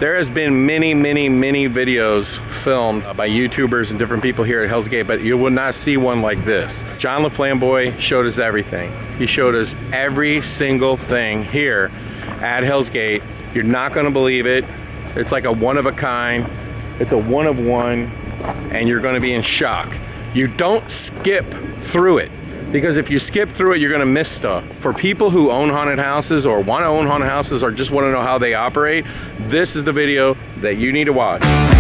There has been many videos filmed by YouTubers and different people here at Hell's Gate, but you will not see one like this. John Laflamboy showed us everything. He showed us every single thing here at Hell's Gate. You're not gonna believe it. It's like a one of a kind. It's a one of one, and you're gonna be in shock. You don't skip through it, because if you skip through it, you're gonna miss stuff. For people who own haunted houses or wanna own haunted houses or just wanna know how they operate, this is the video that you need to watch. I'm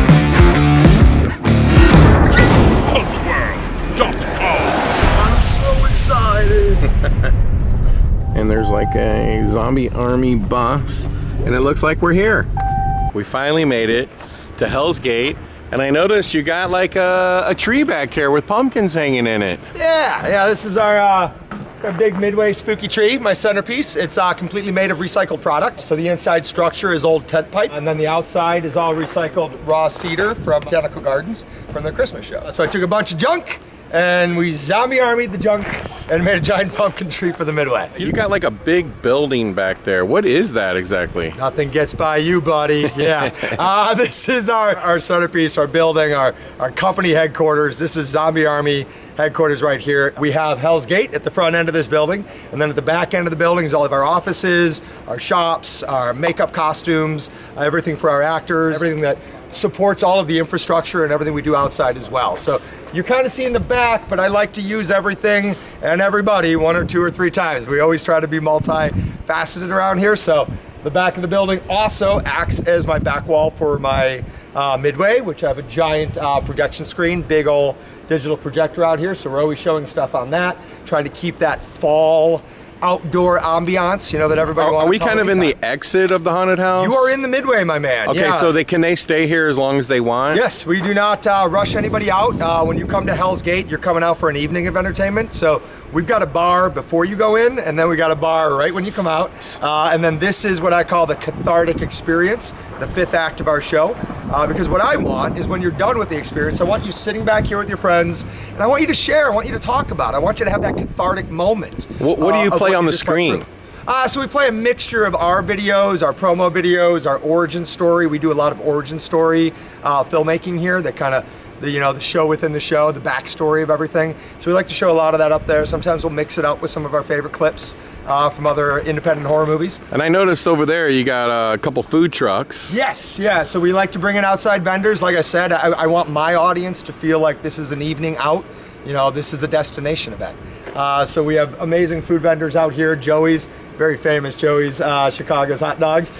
so excited. And there's like a zombie army boss, and it looks like we're here. We finally made it to Hell's Gate. And I noticed you got like a tree back here with pumpkins hanging in it. Yeah, this is our big Midway spooky tree, my centerpiece. It's completely made of recycled product. So the inside structure is old tent pipe, and then the outside is all recycled raw cedar from Botanical Gardens from their Christmas show. So I took a bunch of junk, and we zombie armied the junk and made a giant pumpkin tree for the Midway. You got like a big building back there. What is that exactly? Nothing gets by you, buddy. Yeah. This is our centerpiece, our building, our company headquarters. This is Zombie Army headquarters right here. We have Hell's Gate at the front end of this building, and then at the back end of the building is all of our offices, our shops, our makeup costumes, everything for our actors, everything that supports all of the infrastructure and everything we do outside as well. So you kind of see in the back, but I like to use everything and everybody 1 or 2 or 3 times. We always try to be multi-faceted around here. So the back of the building also acts as my back wall for my Midway, which I have a giant projection screen, big old digital projector out here. So we're always showing stuff on that, trying to keep that fall outdoor ambiance, you know, that everybody wants. Are we kind of in the exit of the haunted house? You are in the Midway, my man. Okay, yeah. so can they stay here as long as they want? Yes, we do not rush anybody out. When you come to Hell's Gate, you're coming out for an evening of entertainment. So we've got a bar before you go in, and then we got a bar right when you come out. And then this is what I call the cathartic experience, the 5th act of our show. Because what I want is when you're done with the experience, I want you sitting back here with your friends, and I want you to share, I want you to talk about it. I want you to have that cathartic moment. What do you play on the screen? So we play a mixture of our videos, our promo videos, our origin story. We do a lot of origin story filmmaking here, that kind of, the show within the show, the backstory of everything. So we like to show a lot of that up there. Sometimes we'll mix it up with some of our favorite clips from other independent horror movies. And I noticed over there you got a couple food trucks. Yes, yeah, so we like to bring in outside vendors. Like I said, I want my audience to feel like this is an evening out. This is a destination event. So we have amazing food vendors out here. Joey's, very famous Joey's, Chicago's hot dogs.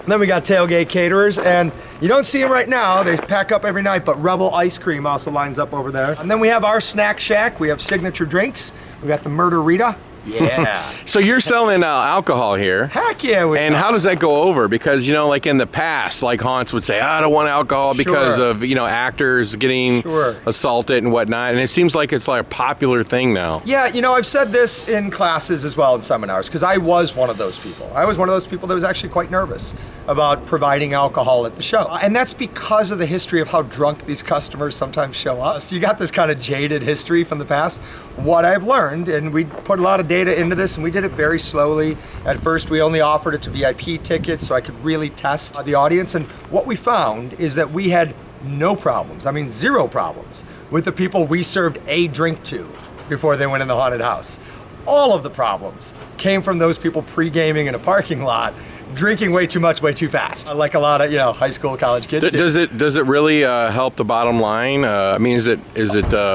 Then we got tailgate caterers, and you don't see them right now. They pack up every night, but Rebel Ice Cream also lines up over there. And then we have our snack shack. We have signature drinks. We got the Murder Rita. Yeah. So you're selling alcohol here. Heck yeah. And how does that go over? Because, like in the past, like haunts would say, I don't want alcohol because of, actors getting assaulted and whatnot. And it seems like it's like a popular thing now. Yeah, I've said this in classes as well, in seminars, because I was one of those people. I was one of those people that was actually quite nervous about providing alcohol at the show. And that's because of the history of how drunk these customers sometimes show up. So you got this kind of jaded history from the past. What I've learned, and we put a lot of data into this, and we did it very slowly. At first, we only offered it to VIP tickets so I could really test the audience. And what we found is that we had no problems, 0 problems, with the people we served a drink to before they went in the haunted house. All of the problems came from those people pre-gaming in a parking lot, drinking way too much, way too fast, like a lot of high school, college kids. Does it really help the bottom line? Is it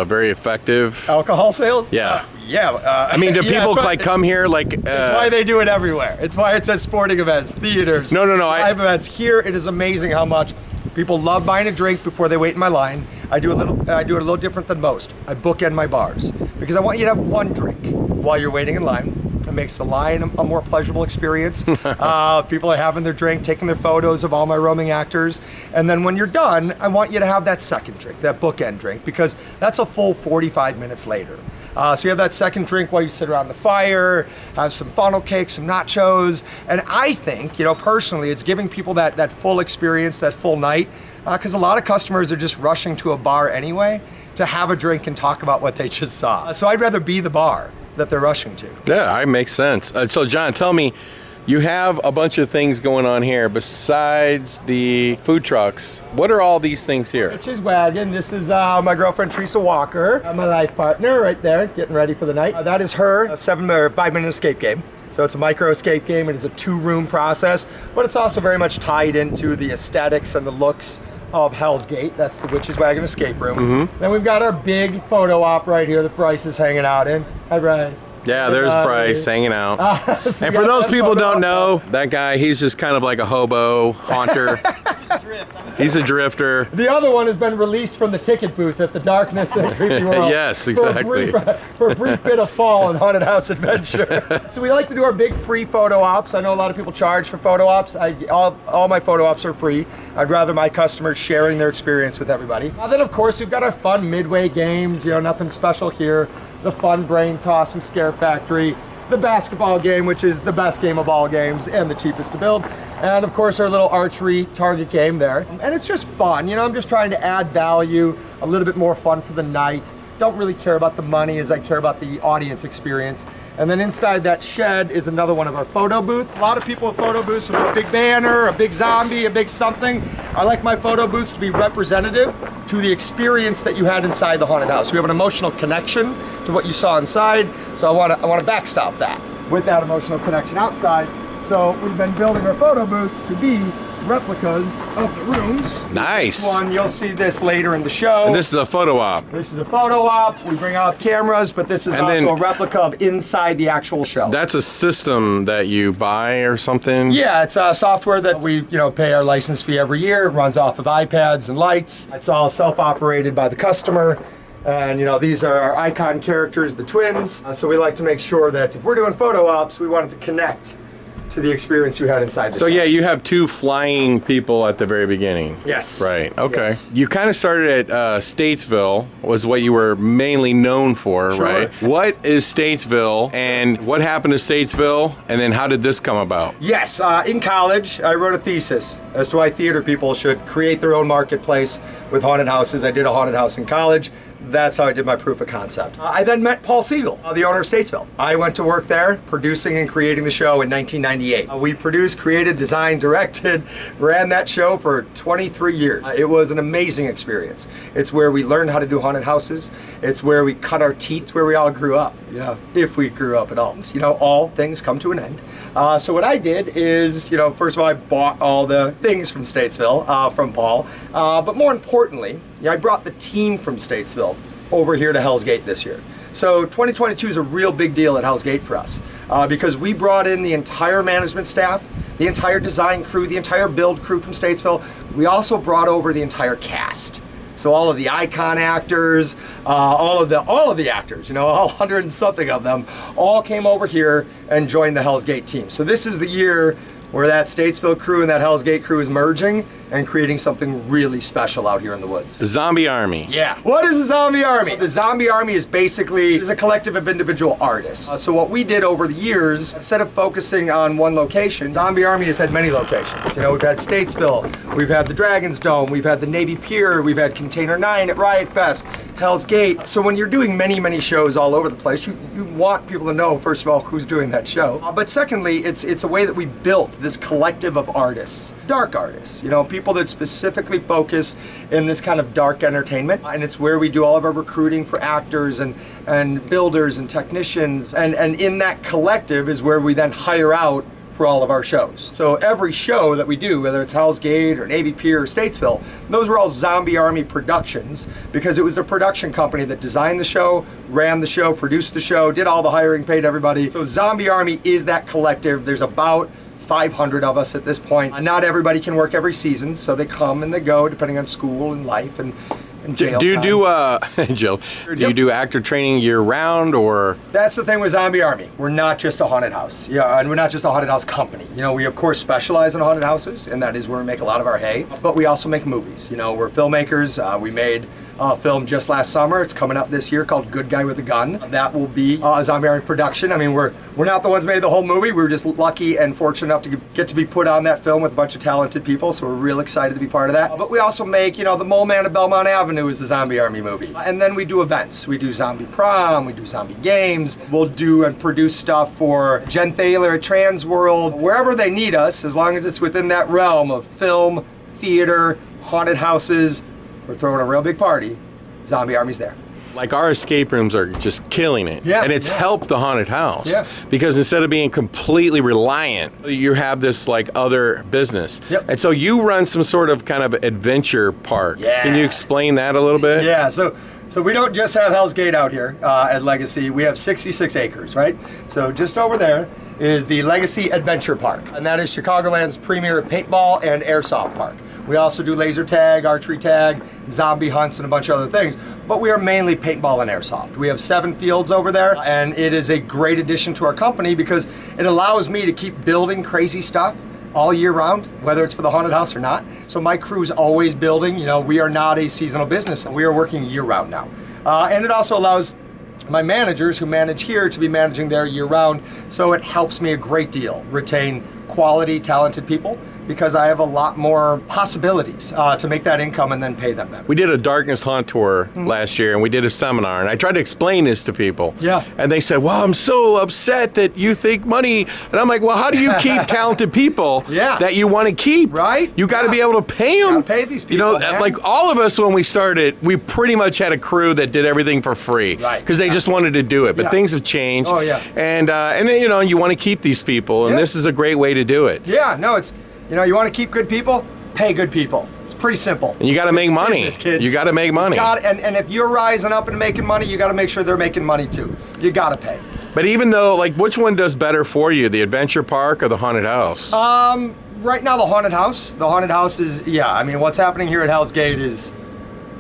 very effective? Alcohol sales? Yeah. Do people come here like? It's why they do it everywhere. It's why it says sporting events, theaters. No. Live events. Here, it is amazing how much people love buying a drink before they wait in my line. I do it a little different than most. I bookend my bars because I want you to have one drink while you're waiting in line. It makes the line a more pleasurable experience. People are having their drink, taking their photos of all my roaming actors. And then when you're done, I want you to have that second drink, that bookend drink, because that's a full 45 minutes later. So you have that second drink while you sit around the fire, have some funnel cake, some nachos. And I think, personally, it's giving people that full experience, that full night, because a lot of customers are just rushing to a bar anyway to have a drink and talk about what they just saw. So I'd rather be the bar that they're rushing to. Yeah, it makes sense. So John, tell me, You have a bunch of things going on here besides the food trucks. What are all these things here? Witch's Wagon. This is my girlfriend Teresa Walker, my life partner right there, getting ready for the night. That is her 5-minute escape game. So it's a micro escape game. It is a 2-room process, but it's also very much tied into the aesthetics and the looks of Hell's Gate. That's the Witch's Wagon escape room. Then we've got our big photo op right here that Bryce is hanging out in. Hi, Bryce. Yeah, there's Bryce hanging out. So and for those people who don't know, that guy, he's just kind of like a hobo haunter. He's a drifter. The other one has been released from the ticket booth at the Darkness and Creepy World. Yes, exactly. For a brief bit of fall and haunted house adventure. So we like to do our big free photo ops. I know a lot of people charge for photo ops. All my photo ops are free. I'd rather my customers sharing their experience with everybody. Then of course we've got our fun Midway games. You know, nothing special here. The fun brain toss from Scare Factory. The basketball game, which is the best game of all games and the cheapest to build. And of course our little archery target game there. And it's just fun, you know, I'm just trying to add value, a little bit more fun for the night. Don't really care about the money as I care about the audience experience. And then inside that shed is another one of our photo booths. A lot of people with photo booths with a big banner, a big zombie, a big something. I like my photo booths to be representative to the experience that you had inside the haunted house. We have an emotional connection to what you saw inside, so I want to backstop that with that emotional connection outside. So we've been building our photo booths to be replicas of the rooms. Nice. This one, you'll see this later in the show. And this is a photo op. This is a photo op. We bring out cameras, but this is also a replica of inside the actual show. That's a system that you buy or something? Yeah, it's software that we pay our license fee every year. It runs off of iPads and lights. It's all self-operated by the customer. And these are our icon characters, the twins. So we like to make sure that if we're doing photo ops, we want it to connect to the experience you had inside the show. Yeah, you have 2 flying people at the very beginning. Yes. Right, okay. Yes. You kind of started at Statesville, was what you were mainly known for, Sure. right? What is Statesville, and what happened to Statesville, and then how did this come about? Yes, in college, I wrote a thesis as to why theater people should create their own marketplace with haunted houses. I did a haunted house in college. That's how I did my proof of concept. I then met Paul Siegel, the owner of Statesville. I went to work there, producing and creating the show in 1998. We produced, created, designed, directed, ran that show for 23 years. It was an amazing experience. It's where we learned how to do haunted houses. It's where we cut our teeth. It's where we all grew up, if we grew up at all. All things come to an end. So what I did is, first of all, I bought all the things from Statesville, from Paul. But more importantly, I brought the team from Statesville over here to Hell's Gate this year. So 2022 is a real big deal at Hell's Gate for us because we brought in the entire management staff, the entire design crew, the entire build crew from Statesville. We also brought over the entire cast. So all of the icon actors, all of the actors, all 100 and something of them, all came over here and joined the Hell's Gate team. So this is the year where that Statesville crew and that Hell's Gate crew is merging and creating something really special out here in the woods. The Zombie Army. Yeah. What is the Zombie Army? The Zombie Army is basically a collective of individual artists. So what we did over the years, instead of focusing on one location, Zombie Army has had many locations. We've had Statesville, we've had the Dragon's Dome, we've had the Navy Pier, we've had Container 9 at Riot Fest, Hell's Gate. So when you're doing many, many shows all over the place, you want people to know, first of all, who's doing that show. But secondly, it's a way that we built this collective of artists, dark artists, people that specifically focus in this kind of dark entertainment. And it's where we do all of our recruiting for actors and builders and technicians. And in that collective is where we then hire out for all of our shows. So every show that we do, whether it's Hell's Gate or Navy Pier or Statesville, those were all Zombie Army productions because it was the production company that designed the show, ran the show, produced the show, did all the hiring, paid everybody. So Zombie Army is that collective. There's about 500 of us at this point. Not everybody can work every season, so they come and they go depending on school and life and jail Do you time. do Jill? Do you do actor training year round or? That's the thing with Zombie Army. We're not just a haunted house. Yeah, and we're not just a haunted house company. We of course specialize in haunted houses, and that is where we make a lot of our hay. But we also make movies. We're filmmakers. We made a film just last summer. It's coming up this year called Good Guy with a Gun. That will be a Zombie Army production. I mean, we're not the ones who made the whole movie. We were just lucky and fortunate enough to get to be put on that film with a bunch of talented people. So we're real excited to be part of that. But we also make, the Mole Man of Belmont Avenue. Avenue is the Zombie Army movie. And then we do events. We do Zombie Prom, we do Zombie Games. We'll do and produce stuff for Jen Thaler at Transworld, wherever they need us, as long as it's within that realm of film, theater, haunted houses. We're throwing a real big party. Zombie Army's there. Like our escape rooms are just killing it. Yeah, and it's helped the haunted house. Yeah. Because instead of being completely reliant, you have this like other business. Yep. And so you run some sort of kind of adventure park. Yeah. Can you explain that a little bit? Yeah, so we don't just have Hell's Gate out here at Legacy. We have 66 acres, right? So just over there is the Legacy Adventure Park, and that is Chicagoland's premier paintball and airsoft park. We also do laser tag, archery tag, zombie hunts, and a bunch of other things, but we are mainly paintball and airsoft. We have 7 fields over there, and it is a great addition to our company because it allows me to keep building crazy stuff all year round, whether it's for the haunted house or not. So my crew's always building. You know, we are not a seasonal business. We are working year round now. And it also allows my managers who manage here to be managing there year round. So it helps me a great deal retain quality, talented people, because I have a lot more possibilities to make that income and then pay them better. We did a Darkness Haunt tour last year, and we did a seminar, and I tried to explain this to people. Yeah. And they said, well, I'm so upset that you think money. And I'm like, well, how do you keep talented people Yeah. that you want to keep? Right? You got to be able to pay them. Gotta pay these people, You know, man. like all of us when we started, we pretty much had a crew that did everything for free. Right. Because they just wanted to do it. But Yeah. things have changed. Oh, yeah. And then, you know, you want to keep these people, and Yeah. this is a great way to do it. Yeah, no, it's, you know, you want to keep good people, pay good people. It's pretty simple. And you got to make It's money. business, kids. You got to make money. And if you're rising up and making money, you got to make sure they're making money too. You got to pay. But even though, like, which one does better for you, the adventure park or the haunted house? Right now, the haunted house. The haunted house is, yeah, I mean, what's happening here at Hell's Gate is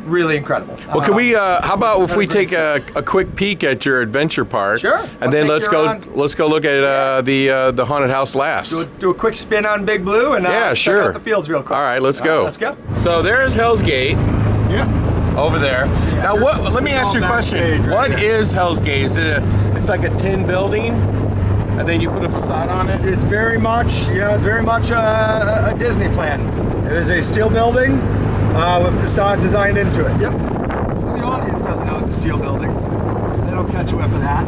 really incredible. Well, can we? How about if we great take a quick peek at your adventure park? Sure. And I'll then take let's you go. around. Let's go look at the haunted house last. Do a quick spin on Big Blue and Yeah, check sure. out the fields real quick. All right, let's go. Let's go. So there's Hell's Gate Yeah. over there. Now, what? Let me ask you a question. Backstage right What here. is Hell's Gate? Is it it's like a tin building, and then you put a facade on it? It's very much, you know, it's very much a Disney plan. It is a steel building with facade designed into it. Yep. So the audience doesn't know it's a steel building. They don't catch a whiff of that.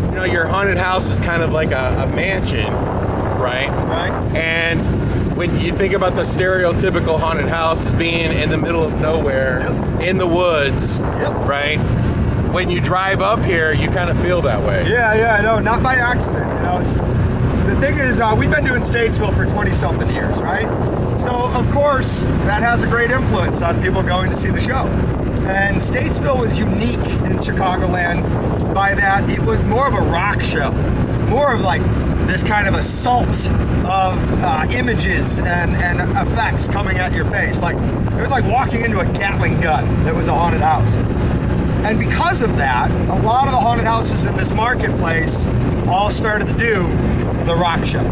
You know, your haunted house is kind of like a mansion, right? Right. And when you think about the stereotypical haunted house as being in the middle of nowhere, in the woods, Yep. right? When you drive up here, you kind of feel that way. Yeah, no, not by accident. You know, it's the thing is we've been doing Statesville for 20-something years, right? So of course that has a great influence on people going to see the show. And Statesville was unique in Chicagoland by that it was more of a rock show, more of like this kind of assault of images and effects coming at your face. Like it was like walking into a Gatling gun that was a haunted house. And because of that, a lot of the haunted houses in this marketplace all started to do the rock show.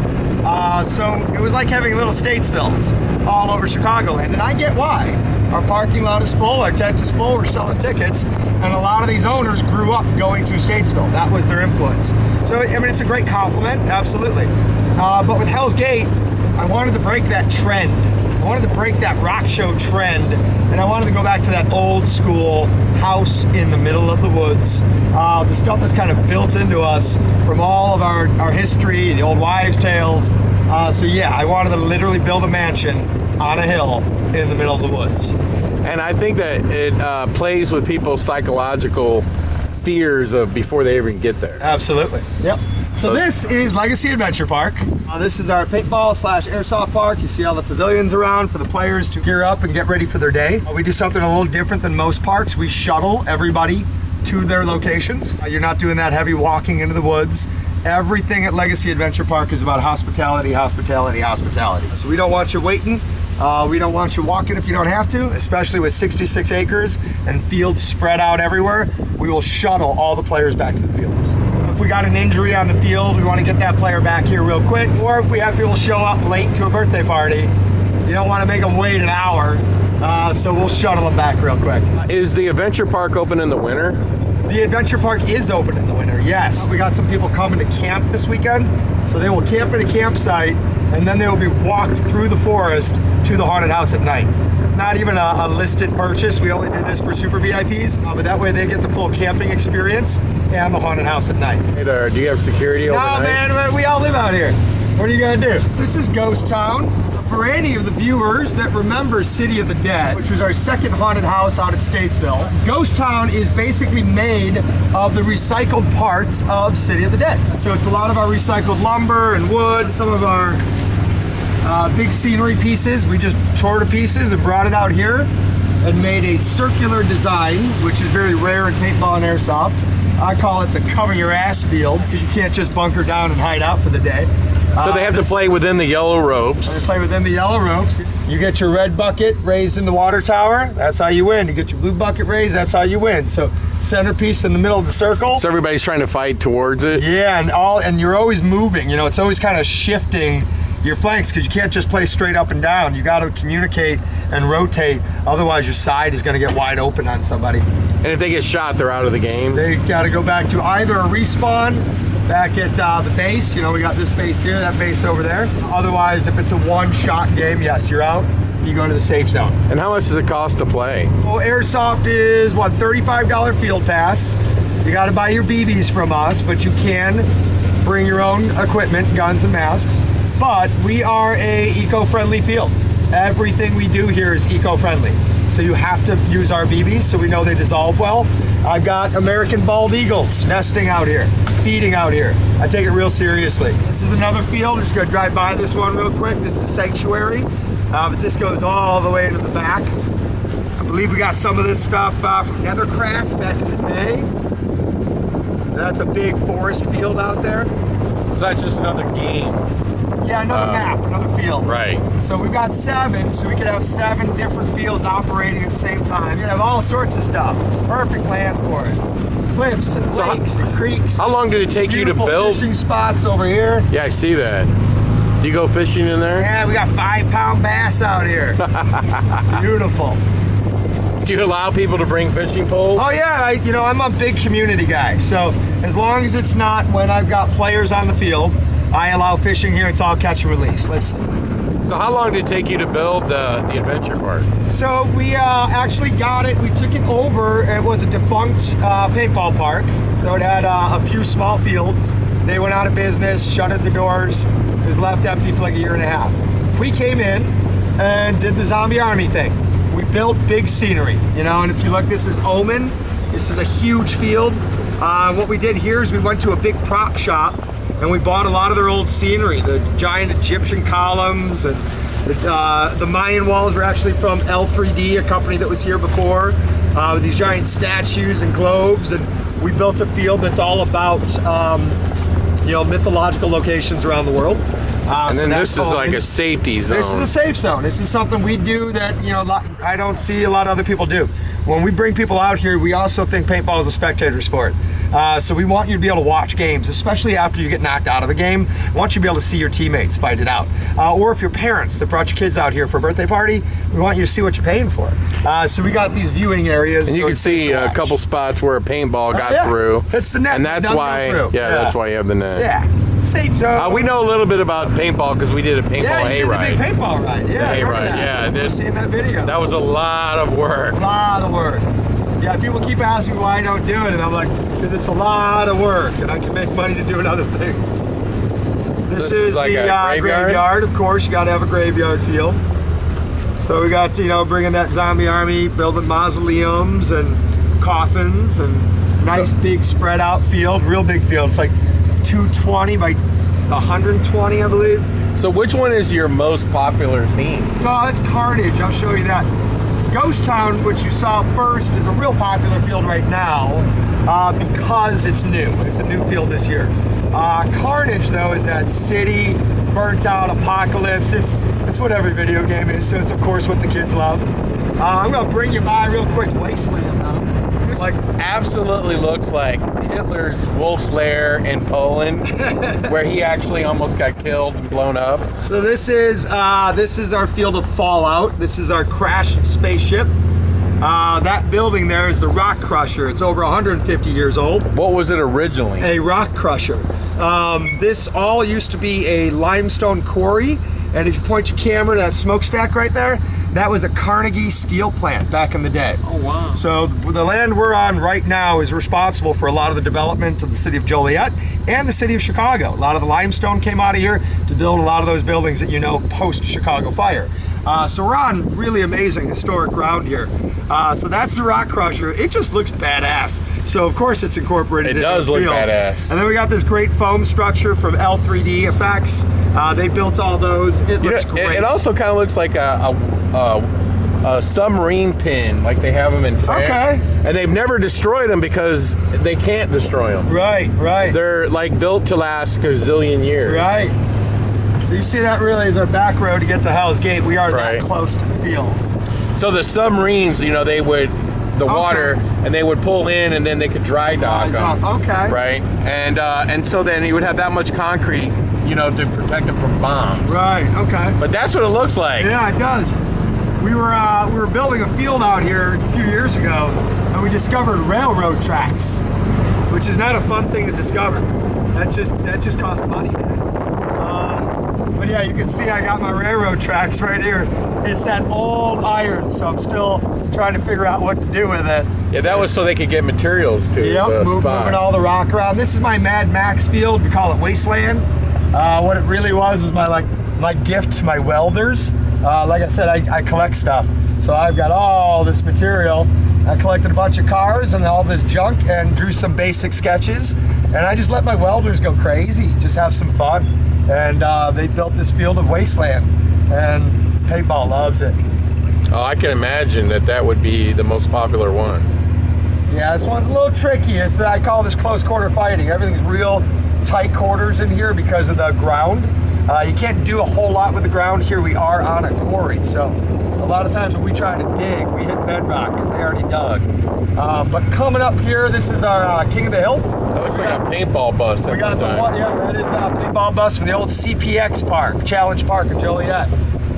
So it was like having little Statesvilles all over Chicagoland, and I get why. Our parking lot is full, our tent is full, we're selling tickets, and a lot of these owners grew up going to Statesville. That was their influence. So, I mean, it's a great compliment, absolutely. But with Hell's Gate, I wanted to break that trend. I wanted to break that rock show trend, and I wanted to go back to that old school house in the middle of the woods. The stuff that's kind of built into us from all of our history, the old wives' tales. So yeah, I wanted to literally build a mansion on a hill in the middle of the woods. And I think that it plays with people's psychological fears of before they even get there. Absolutely. Yep. So this is Legacy Adventure Park. This is our paintball / airsoft park. You see all the pavilions around for the players to gear up and get ready for their day. We do something a little different than most parks. We shuttle everybody to their locations. You're not doing that heavy walking into the woods. Everything at Legacy Adventure Park is about hospitality, hospitality, hospitality. So we don't want you waiting. We don't want you walking if you don't have to, especially with 66 acres and fields spread out everywhere. We will shuttle all the players back to the fields. If we got an injury on the field, we want to get that player back here real quick. Or if we have people show up late to a birthday party, you don't want to make them wait an hour. So we'll shuttle them back real quick. Is the adventure park open in the winter? The adventure park is open in the winter, yes. We got some people coming to camp this weekend, so they will camp at a campsite, and then they will be walked through the forest to the haunted house at night. It's not even a listed purchase. We only do this for super VIPs, but that way they get the full camping experience and the haunted house at night. Hey there, do you have security overnight? No, man, we all live out here. What are you gonna do? This is Ghost Town. For any of the viewers that remember City of the Dead, which was our second haunted house out at Statesville, Ghost Town is basically made of the recycled parts of City of the Dead. So it's a lot of our recycled lumber and wood, some of our big scenery pieces. We just tore to pieces and brought it out here and made a circular design, which is very rare in paintball and airsoft. I call it the cover your ass field, because you can't just bunker down and hide out for the day. So they have to play within the yellow ropes. They play within the yellow ropes. You get your red bucket raised in the water tower, that's how you win. You get your blue bucket raised, that's how you win. So centerpiece in the middle of the circle. So everybody's trying to fight towards it? Yeah, and you're always moving. You know, it's always kind of shifting your flanks, because you can't just play straight up and down. You got to communicate and rotate, otherwise your side is going to get wide open on somebody. And if they get shot, they're out of the game? They got to go back to either a respawn back at the base. You know, we got this base here, that base over there. Otherwise, if it's a one-shot game, yes, you're out. You go to the safe zone. And how much does it cost to play? Well, airsoft is, what, $35 field pass. You got to buy your BBs from us, but you can bring your own equipment, guns and masks. But we are a eco-friendly field. Everything we do here is eco-friendly. So you have to use our BBs so we know they dissolve well. I've got American bald eagles nesting out here, feeding out here. I take it real seriously. This is another field. I'm just gonna drive by this one real quick. This is Sanctuary, but this goes all the way to the back. I believe we got some of this stuff from Nethercraft back in the day. That's a big forest field out there. So that's just another game. Yeah, another map, another field. Right. So we've got 7, so we could have 7 different fields operating at the same time. You have all sorts of stuff. Perfect land for it. Cliffs and lakes and creeks. How long did it take you to build? Fishing spots over here. Yeah, I see that. Do you go fishing in there? Yeah, we got 5-pound bass out here. Beautiful. Do you allow people to bring fishing poles? Oh yeah, I'm a big community guy. So as long as it's not when I've got players on the field, I allow fishing here. It's all catch and release. So how long did it take you to build the adventure park? So we actually got it. We took it over. It was a defunct paintball park. So it had a few small fields. They went out of business, shuttered the doors. It was left empty for like a year and a half. We came in and did the zombie army thing. We built big scenery, and if you look, this is Omen. This is a huge field. What we did here is we went to a big prop shop and we bought a lot of their old scenery, the giant Egyptian columns, and the Mayan walls were actually from L3D, a company that was here before, with these giant statues and globes, and we built a field that's all about mythological locations around the world. And then this is like a safety zone. This is a safe zone. This is something we do that I don't see a lot of other people do. When we bring people out here, we also think paintball is a spectator sport. So we want you to be able to watch games, especially after you get knocked out of a game. We want you to be able to see your teammates fight it out. Or if you're parents that brought your kids out here for a birthday party, we want you to see what you're paying for. So we got these viewing areas. And you can see a couple spots where a paintball got through. It's the net. And that's why, that's why you have the net. Yeah, safe zone. We know a little bit about paintball because we did a paintball hayride. Yeah, paintball ride. Yeah, hayride. Yeah, I've seen that video. That was a lot of work. A lot of work. Yeah, people keep asking why I don't do it, and I'm like, because it's a lot of work, and I can make money to doing other things. This is like the graveyard. Of course, you got to have a graveyard field. So we got, bringing that zombie army, building mausoleums and coffins, and nice big spread out field, real big field. It's like 220 by 120, I believe. So which one is your most popular theme? Oh, that's Carnage. I'll show you that. Ghost Town, which you saw first, is a real popular field right now because it's new. It's a new field this year. Carnage, though, is that city, burnt out, apocalypse. It's what every video game is, so it's, of course, what the kids love. I'm going to bring you by real quick Wasteland now. This absolutely looks like Hitler's Wolf's Lair in Poland, where he actually almost got killed and blown up. So this is our field of Fallout. This is our crashed spaceship. That building there is the Rock Crusher. It's over 150 years old. What was it originally? A rock crusher. This all used to be a limestone quarry, and if you point your camera to that smokestack right there, that was a Carnegie steel plant back in the day. Oh, wow. So the land we're on right now is responsible for a lot of the development of the city of Joliet and the city of Chicago. A lot of the limestone came out of here to build a lot of those buildings that you know post-Chicago fire. So we're on really amazing historic ground here. So that's the Rock Crusher. It just looks badass. So of course it's incorporated. It does look badass. And then we got this great foam structure from L3D Effects. They built all those. It looks great. It also kind of looks like a submarine pin, like they have them in France. Okay. And they've never destroyed them because they can't destroy them. Right, right. They're like built to last a gazillion years. Right. So you see that really is our back road to get to Hell's Gate. We are that close to the fields. So the submarines, you know, they would, the water, and they would pull in and then they could dry dock them. Okay. Right? And so then you would have that much concrete, you know, to protect them from bombs. Right, okay. But that's what it looks like. Yeah, it does. We were building a field out here a few years ago, and we discovered railroad tracks, which is not a fun thing to discover. That just costs money. But yeah, you can see I got my railroad tracks right here. It's that old iron, so I'm still trying to figure out what to do with it. Yeah, that was so they could get materials to Yep, moving all the rock around. This is my Mad Max field. We call it Wasteland. What it really was my gift to my welders. Like I said, I collect stuff. So I've got all this material. I collected a bunch of cars and all this junk and drew some basic sketches. And I just let my welders go crazy, just have some fun. And they built this field of Wasteland. And Paintball loves it. Oh, I can imagine that would be the most popular one. Yeah, this one's a little tricky. I call this close quarter fighting. Everything's real tight quarters in here because of the ground. You can't do a whole lot with the ground here. We are on a quarry, so a lot of times when we try to dig, we hit bedrock because they already dug. But coming up here, this is our King of the Hill. That looks like a paintball bus. We got that is a paintball bus for the old CPX Park, Challenge Park in Joliet.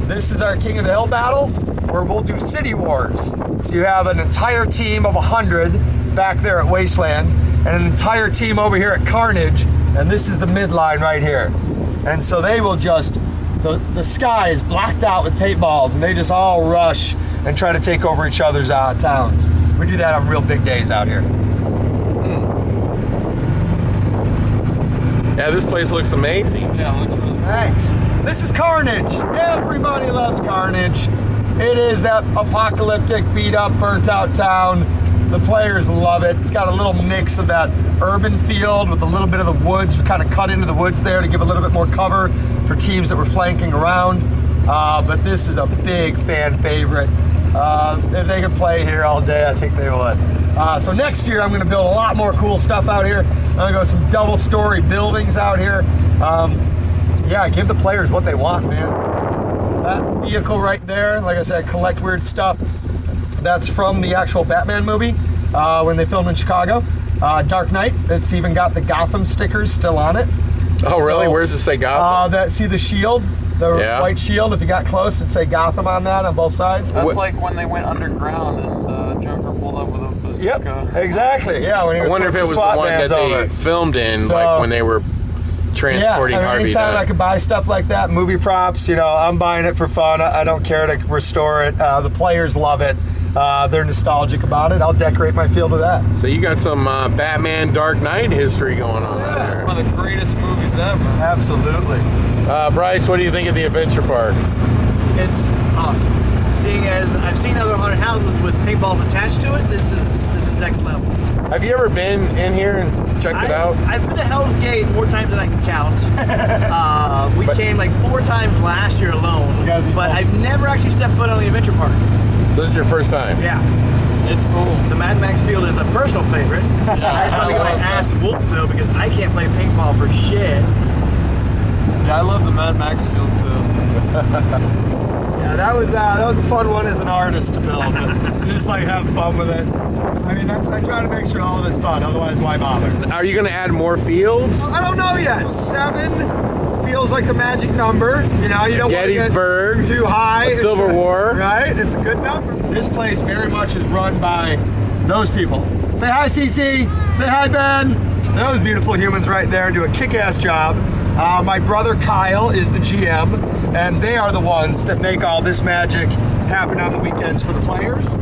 This is our King of the Hill battle, where we'll do city wars. So you have an entire team of 100 back there at Wasteland, and an entire team over here at Carnage, and this is the midline right here. And so they will just, the sky is blacked out with paintballs, and they just all rush and try to take over each other's towns. We do that on real big days out here. Yeah, this place looks amazing. Yeah, it looks really cool. Thanks. This is Carnage. Everybody loves Carnage. It is that apocalyptic, beat up, burnt out town. The players love it. It's got a little mix of that urban field with a little bit of the woods. We kind of cut into the woods there to give a little bit more cover for teams that were flanking around. But this is a big fan favorite. If they could play here all day, I think they would. So next year, I'm going to build a lot more cool stuff out here. I'm going to go some double-story buildings out here. Yeah, give the players what they want, man. That vehicle right there, like I said, collect weird stuff. That's from the actual Batman movie when they filmed in Chicago. Dark Knight, it's even got the Gotham stickers still on it. Oh, really? So, where's it say Gotham? See the shield? The white shield, if you got close, it'd say Gotham on that on both sides. That's like when they went underground and Joker pulled up with a bazooka. Yep, exactly. Yeah, when he was I wonder if it was the one that they filmed in, like when they were transporting Harvey. Anytime I could buy stuff like that, movie props, you know, I'm buying it for fun. I don't care to restore it. The players love it. They're nostalgic about it. I'll decorate my field with that. So you got some Batman Dark Knight history going on there. One of the greatest movies ever. Absolutely. Bryce, what do you think of the adventure park? It's awesome. Seeing as I've seen other haunted houses with paintballs attached to it, this is next level. Have you ever been in here and checked it out? I've been to Hell's Gate more times than I can count. We came like 4 times last year alone, but I've never actually stepped foot on the adventure park. So this is your first time? Yeah. It's cool. The Mad Max field is a personal favorite. I probably get my ass whooped though because I can't play paintball for shit. Yeah, I love the Mad Max field too. Yeah, that was a fun one as an artist to build. But you just like have fun with it. I mean, I try to make sure all of it's fun. Otherwise, why bother? Are you going to add more fields? I don't know yet. 7 feels like the magic number. You know, you don't want to Gettysburg, get too high. the Civil War. Right? It's a good number. This place very much is run by those people. Say hi, Cece. Say hi, Ben. Those beautiful humans right there do a kick-ass job. My brother Kyle is the GM, and they are the ones that make all this magic happen on the weekends for the players.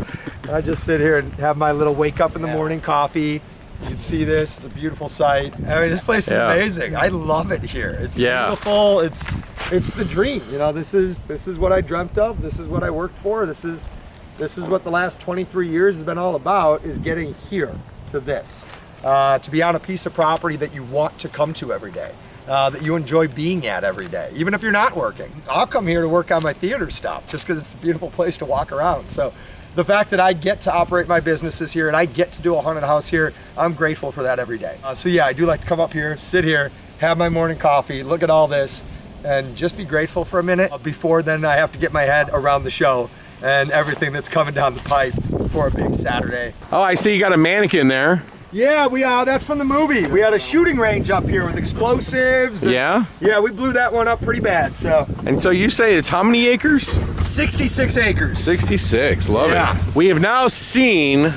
I just sit here and have my little wake up in the morning coffee. You can see this, it's a beautiful sight. I mean, this place is amazing. I love it here. It's beautiful. It's the dream. You know, this is what I dreamt of. This is what I worked for. This is what the last 23 years has been all about, is getting here to this. To be on a piece of property that you want to come to every day. That you enjoy being at every day, even if you're not working. I'll come here to work on my theater stuff just because it's a beautiful place to walk around. So the fact that I get to operate my businesses here and I get to do a haunted house here, I'm grateful for that every day. So yeah, I do like to come up here, sit here, have my morning coffee, look at all this, and just be grateful for a minute before then I have to get my head around the show and everything that's coming down the pipe for a big Saturday. Oh, I see you got a mannequin there. Yeah, that's from the movie. We had a shooting range up here with explosives. Yeah? Yeah, we blew that one up pretty bad, so. And so you say it's how many acres? 66 acres. 66, love it. We have now seen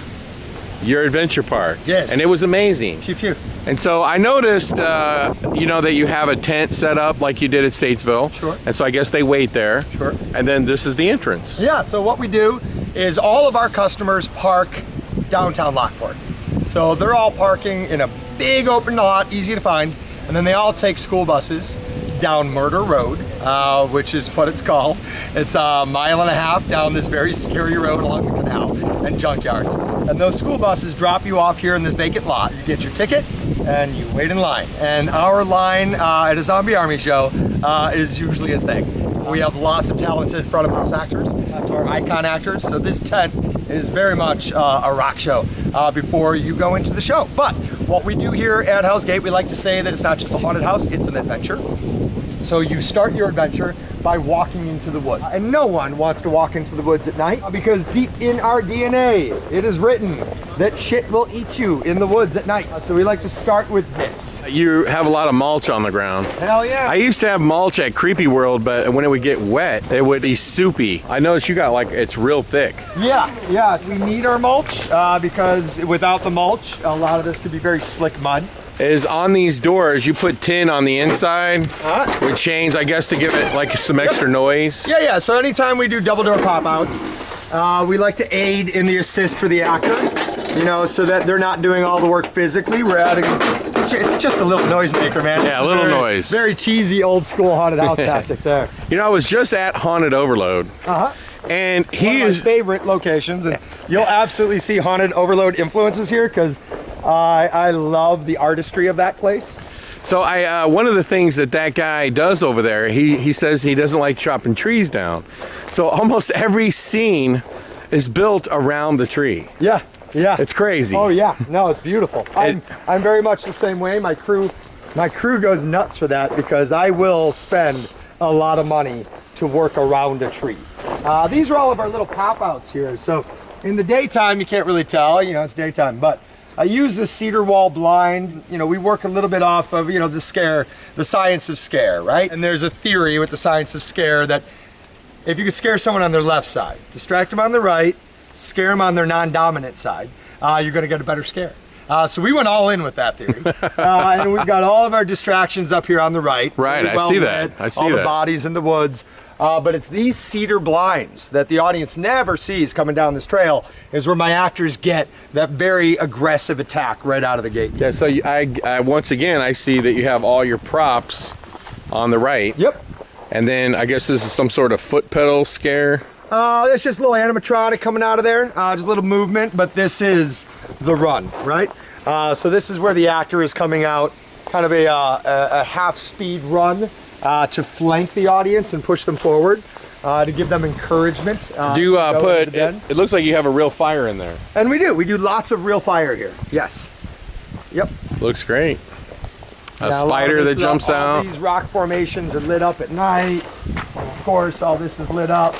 your adventure park. Yes. And it was amazing. Pew pew. And so I noticed, you know, that you have a tent set up like you did at Statesville. Sure. And so I guess they wait there. Sure. And then this is the entrance. Yeah, so what we do is all of our customers park downtown Lockport. So they're all parking in a big open lot, easy to find, and then they all take school buses down Murder Road, which is what it's called. It's a mile and a half down this very scary road along the canal and junkyards. And those school buses drop you off here in this vacant lot. You get your ticket and you wait in line. And our line at a Zombie Army show is usually a thing. We have lots of talented front of house actors. That's our icon actors. So this tent is very much a rock show before you go into the show. But what we do here at Hell's Gate, we like to say that it's not just a haunted house, it's an adventure. So you start your adventure by walking into the woods. And no one wants to walk into the woods at night because deep in our DNA, it is written that shit will eat you in the woods at night. So we like to start with this. You have a lot of mulch on the ground. Hell yeah. I used to have mulch at Creepy World, but when it would get wet, it would be soupy. I noticed you got like, it's real thick. Yeah. We need our mulch because without the mulch, a lot of this could be very slick mud. Is on these doors, you put tin on the inside with chains, I guess, to give it like some extra noise. Yeah. So anytime we do double door pop outs, we like to aid in the assist for the actor, you know, so that they're not doing all the work physically. We're adding, it's just a little noisemaker, man. Yeah, a little noise. Very cheesy, old school haunted house tactic there. You know, I was just at Haunted Overload. And one of my favorite locations, and you'll absolutely see Haunted Overload influences here because I love the artistry of that place. So one of the things that guy does over there, he says he doesn't like chopping trees down. So almost every scene is built around the tree. Yeah. It's crazy. Oh yeah, no, it's beautiful. I'm very much the same way. My crew goes nuts for that because I will spend a lot of money to work around a tree. These are all of our little pop outs here. So in the daytime, you can't really tell, you know, it's daytime, but I use the cedar wall blind. You know, we work a little bit off of, you know, the science of scare, right? And there's a theory with the science of scare that if you could scare someone on their left side, distract them on the right, scare them on their non-dominant side, you're gonna get a better scare. So we went all in with that theory. And we've got all of our distractions up here on the right. Right, I see that. All the bodies in the woods. But it's these cedar blinds that the audience never sees coming down this trail is where my actors get that very aggressive attack right out of the gate. Yeah, so I once again, I see that you have all your props on the right. Yep. And then I guess this is some sort of foot pedal scare. It's just a little animatronic coming out of there, just a little movement, but this is the run, right? So this is where the actor is coming out, kind of a half-speed run to flank the audience and push them forward, to give them encouragement. Do you put, it looks like you have a real fire in there. And we do lots of real fire here, yes. Yep. Looks great. A spider that jumps out. All these rock formations are lit up at night. And of course, all this is lit up.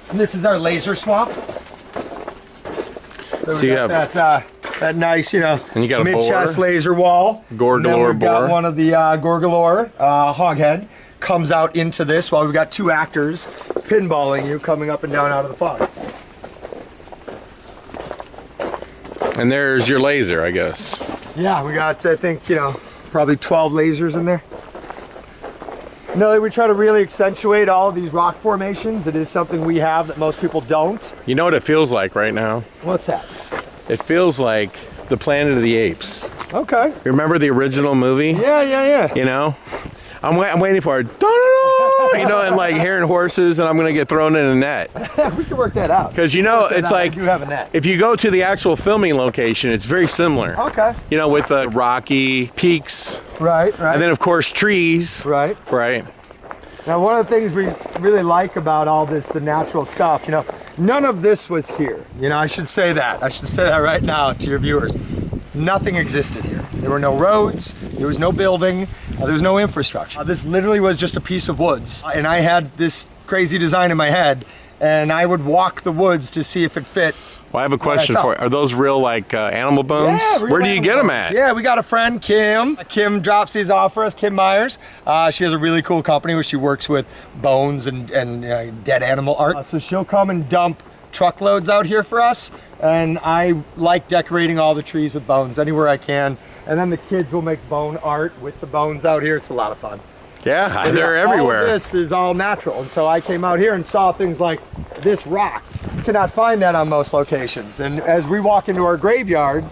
And this is our laser swamp. So you we have got that nice, you know, And you got a mid-chest boar. laser wall. Gore And then galore we've got boar. one of the Gorgalore hog head comes out into this while we've got two actors pinballing you coming up and down out of the fog. And there's your laser, I guess. Yeah, we got, I think, you know, probably 12 lasers in there. No, we try to really accentuate all of these rock formations. It is something we have that most people don't. You know what it feels like right now? What's that? It feels like the Planet of the Apes. Okay. Remember the original movie? Yeah. You know? I'm waiting for it. You know, and like hearing horses, and I'm gonna get thrown in a net. We can work that out. Because you know, it's like you have a net. if you go to the actual filming location, it's very similar. Okay. You know, with the rocky peaks, Right. and then of course trees. Right. Right. Now, one of the things we really like about all this, the natural stuff, you know, none of this was here. You know, I should say that. I should say that right now to your viewers. Nothing existed here. There were no roads, there was no building, there was no infrastructure. This literally was just a piece of woods. And I had this crazy design in my head, and I would walk the woods to see if it fit. Well, I have a question for you. Are those real like animal bones? Yeah, real Where do you get them animals. at? Yeah, we got a friend, Kim. Kim drops these off for us, Kim Myers. She has a really cool company where she works with bones and dead animal art. So she'll come and dump truckloads out here for us, and I like decorating all the trees with bones anywhere I can. And then the kids will make bone art with the bones out here. It's a lot of fun. Yeah, they're All everywhere. of this is all natural, and so I came out here and saw things like this rock. You cannot find that on most locations. And as we walk into our graveyard,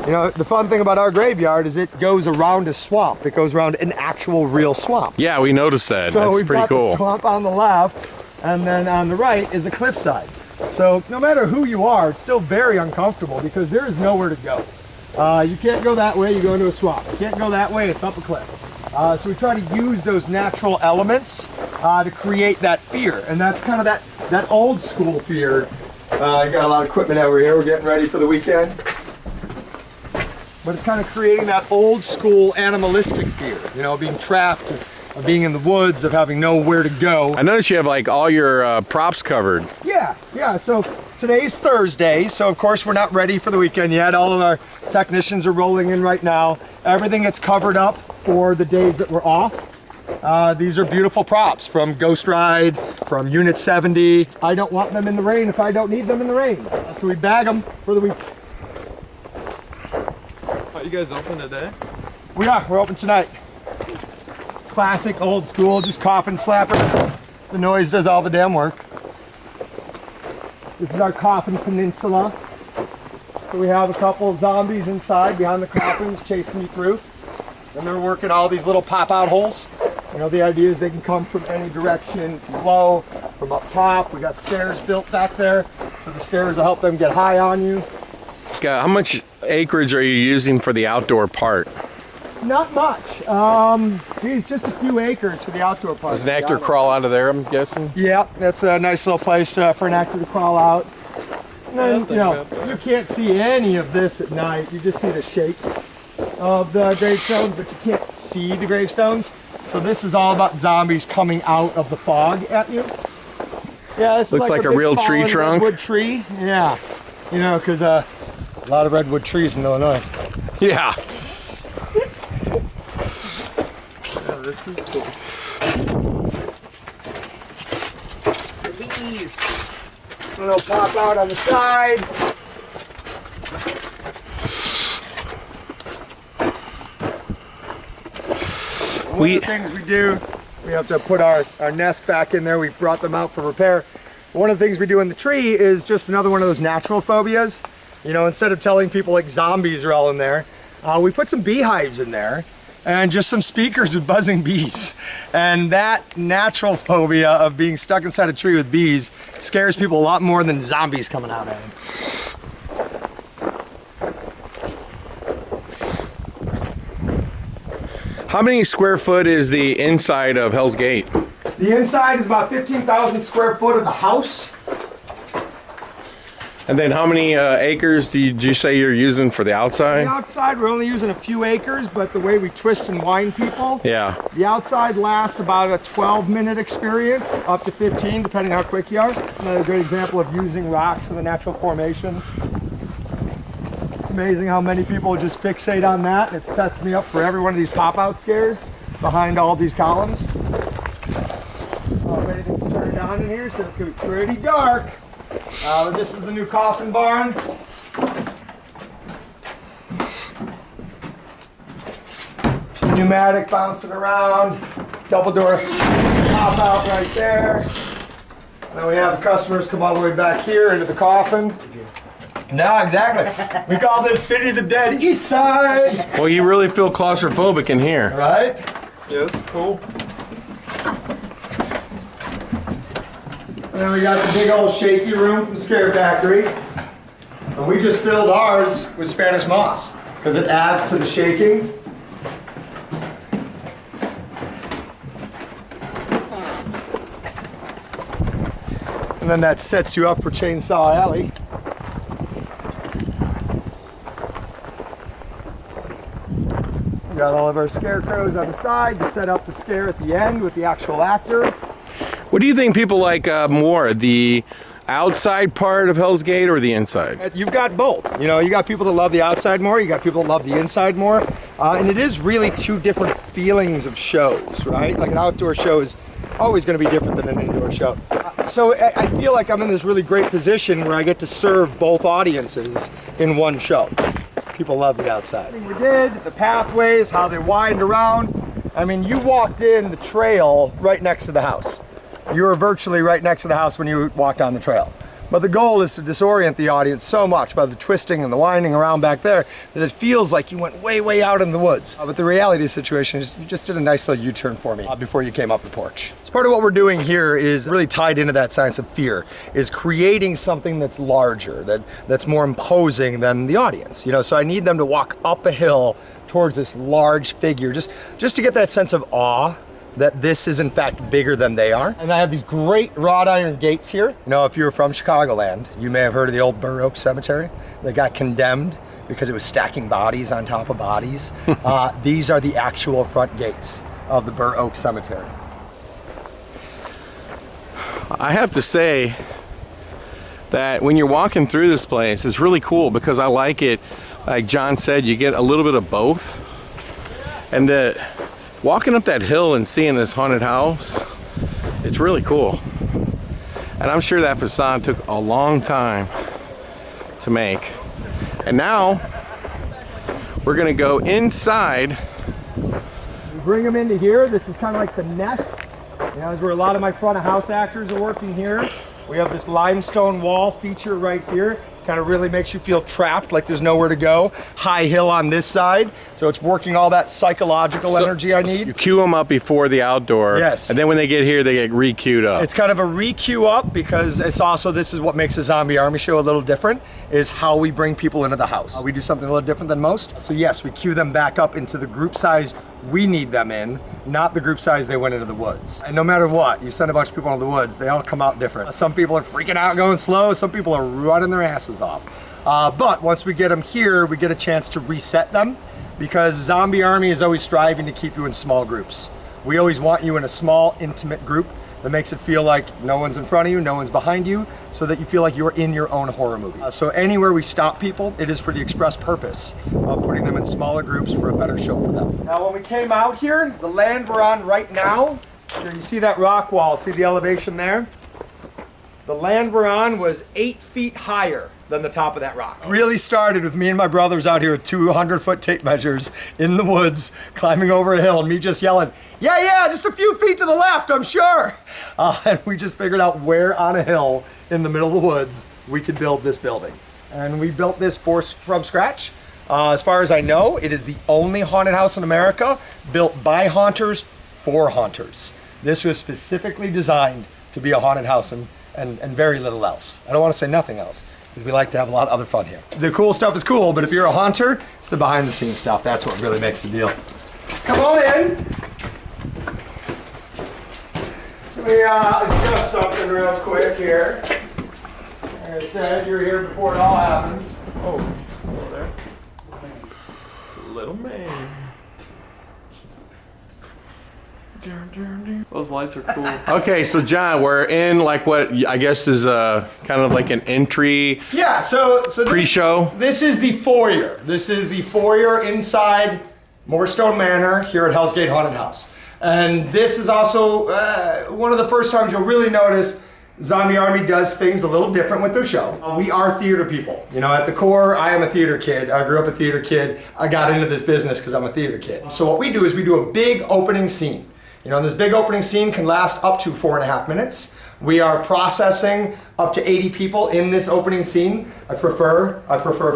you know, the fun thing about our graveyard is it goes around a swamp. It goes around an actual real swamp. Yeah, we noticed that. So That's we've pretty got the cool. swamp on the left, and then on the right is a cliffside. So no matter who you are, it's still very uncomfortable because there is nowhere to go. You can't go that way, you go into a swamp. You can't go that way, it's up a cliff. So we try to use those natural elements to create that fear. And that's kind of that old school fear. I got a lot of equipment over here. We're getting ready for the weekend. But it's kind of creating that old school animalistic fear. You know, being trapped, of being in the woods, of having nowhere to go. I noticed you have like all your props covered. Yeah, so today's Thursday, so of course we're not ready for the weekend yet. All of our technicians are rolling in right now. Everything gets covered up for the days that we're off. These are beautiful props from Ghost Ride, from Unit 70. I don't want them in the rain if I don't need them in the rain. So we bag them for the week. Are you guys open today? We're open tonight. Classic, old school, just coffin slapper. The noise does all the damn work. This is our coffin peninsula. So we have a couple of zombies inside behind the coffins chasing you through. And they're working all these little pop-out holes. You know, the idea is they can come from any direction, from below, from up top. We got stairs built back there, so the stairs will help them get high on you. How much acreage are you using for the outdoor part? Not much. Geez, just a few acres for the outdoor part. Does an actor crawl out of there, I'm guessing? Yeah, that's a nice little place for an actor to crawl out. And then, you know, you can't see any of this at night. You just see the shapes of the gravestones, but you can't see the gravestones. So this is all about zombies coming out of the fog at you. Yeah, this Looks is like a big real tree fallen trunk. redwood tree. Yeah, you know, because a lot of redwood trees in Illinois. Yeah. Yeah, this is cool. These, and they'll pop out on the side. One of the things we do, we have to put our nest back in there. We brought them out for repair. One of the things we do in the tree is just another one of those natural phobias. You know, instead of telling people like zombies are all in there, we put some beehives in there and just some speakers with buzzing bees. And that natural phobia of being stuck inside a tree with bees scares people a lot more than zombies coming out at them. How many square foot is the inside of Hell's Gate? The inside is about 15,000 square foot of the house. And then how many acres do you say you're using for the The outside? outside, we're only using a few acres, but the way we twist and wind people, Yeah. the outside lasts about a 12-minute experience, up to 15, depending how quick you are. Another great example of using rocks in the natural formations. amazing how many people just fixate on that. It sets me up for every one of these pop-out scares behind all these columns. Everything's turned on in here, so it's gonna be pretty dark. This is the new coffin barn. Pneumatic bouncing around, double door pop out right there. Then we have the customers come all the way back here into the coffin. No, exactly. We call this City of the Dead East Side. Well, you really feel claustrophobic in here. Right? Yes, cool. And then we got the big old shaky room from Scare Factory. And we just filled ours with Spanish moss because it adds to the shaking. And then that sets you up for Chainsaw Alley. We got all of our scarecrows on the side to set up the scare at the end with the actual actor. What do you think people like more, the outside part of Hell's Gate or the inside? You've got both. You know, you got people that love the outside more, you got people that love the inside more. And it is really two different feelings of shows, right? Like an outdoor show is always going to be different than an indoor show. So I feel like I'm in this really great position where I get to serve both audiences in one show. People love the outside. We did, the pathways, how they wind around. I mean, you walked in the trail right next to the house. You were virtually right next to the house when you walked on the trail. But the goal is to disorient the audience so much by the twisting and the winding around back there that it feels like you went way, way out in the woods. But the reality of the situation is you just did a nice little U-turn for me before you came up the porch. So part of what we're doing here is really tied into that science of fear, is creating something that's larger, that's more imposing than the audience. You know, so I need them to walk up a hill towards this large figure, just to get that sense of awe that this is in fact bigger than they are. And I have these great wrought iron gates here. You know, if you're from Chicagoland, you may have heard of the old Burr Oak Cemetery that got condemned because it was stacking bodies on top of bodies. These are the actual front gates of the Burr Oak Cemetery. I have to say that when you're walking through this place, it's really cool because I like it. Like John said, you get a little bit of both. And walking up that hill and seeing this haunted house, it's really cool. And I'm sure that facade took a long time to make. And now we're gonna go inside. We bring them into here. This is kind of like the nest. You know, is where a lot of my front of house actors are working here. We have this limestone wall feature right here. Kind of really makes you feel trapped, like there's nowhere to go. High hill on this side, so it's working all that psychological energy I need. You cue them up before the outdoor. Yes. And then when they get here, they get re-queued up. It's kind of a re-queue up because it's also, this is what makes a Zombie Army show a little different, is how we bring people into the house. We do something a little different than most. So yes, we queue them back up into the group size we need them in, not the group size they went into the woods. And no matter what, you send a bunch of people into the woods, they all come out different. Some people are freaking out going slow, some people are running their asses off. But once we get them here, we get a chance to reset them, because Zombie Army is always striving to keep you in small groups. We always want you in a small, intimate group that makes it feel like no one's in front of you, no one's behind you, so that you feel like you're in your own horror movie. So anywhere we stop people, it is for the express purpose of putting them in smaller groups for a better show for them. Now when we came out here, the land we're on right now, here you see that rock wall, see the elevation there? The land we're on was 8 feet higher than the top of that rock. Really started with me and my brothers out here with 200-foot tape measures in the woods, climbing over a hill, and me just yelling, yeah, just a few feet to the left, I'm sure. And we just figured out where on a hill in the middle of the woods we could build this building. And we built this from scratch. As far as I know, it is the only haunted house in America built by haunters for haunters. This was specifically designed to be a haunted house and very little else. I don't want to say nothing else. We like to have a lot of other fun here. The cool stuff is cool, but if you're a haunter, it's the behind the scenes stuff. That's what really makes the deal. Come on in. Let me adjust something real quick here. Like I said, you're here before it all happens. Oh, hello there. Little man. Those lights are cool. Okay, so John, we're in like what I guess is kind of like an entry Yeah, so pre-show. This is the foyer. This is the foyer inside Moorstone Manor here at Hell's Gate Haunted House. And this is also one of the first times you'll really notice Zombie Army does things a little different with their show. We are theater people. You know, at the core, I am a theater kid. I grew up a theater kid. I got into this business because I'm a theater kid. So what we do is we do a big opening scene. You know, this big opening scene can last up to 4.5 minutes. We are processing up to 80 people in this opening scene. I prefer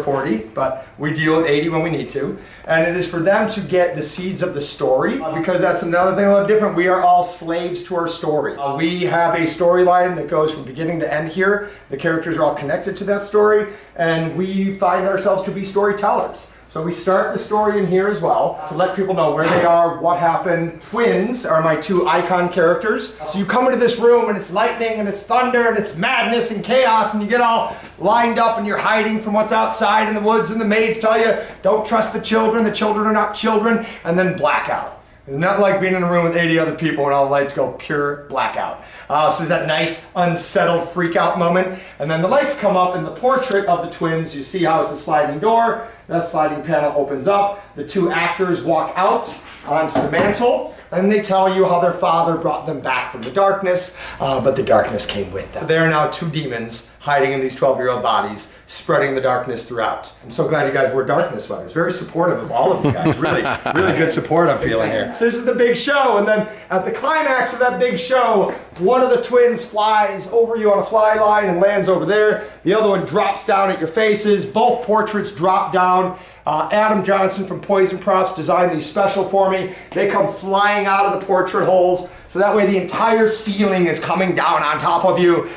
40, but we deal with 80 when we need to. And it is for them to get the seeds of the story, because that's another thing a little different. We are all slaves to our story. We have a storyline that goes from beginning to end here. The characters are all connected to that story, and we find ourselves to be storytellers. So we start the story in here as well to let people know where they are, what happened. Twins are my two icon characters. So you come into this room and it's lightning and it's thunder and it's madness and chaos, and you get all lined up and you're hiding from what's outside in the woods, and the maids tell you, don't trust the children are not children, and then blackout. It's not like being in a room with 80 other people and all the lights go pure blackout. So there's that nice unsettled freak out moment, and then the lights come up and the portrait of the twins, you see how it's a sliding door. That sliding panel opens up. The two actors walk out onto the mantle, and they tell you how their father brought them back from the darkness, but the darkness came with them. So they are now two demons hiding in these 12-year-old bodies, spreading the darkness throughout. I'm so glad you guys wore darkness sweaters. Very supportive of all of you guys. Really, really good support I'm feeling here. This is the big show, and then at the climax of that big show, one of the twins flies over you on a fly line and lands over there. The other one drops down at your faces. Both portraits drop down. Adam Johnson from Poison Props designed these special for me. They come flying out of the portrait holes, so that way the entire ceiling is coming down on top of you.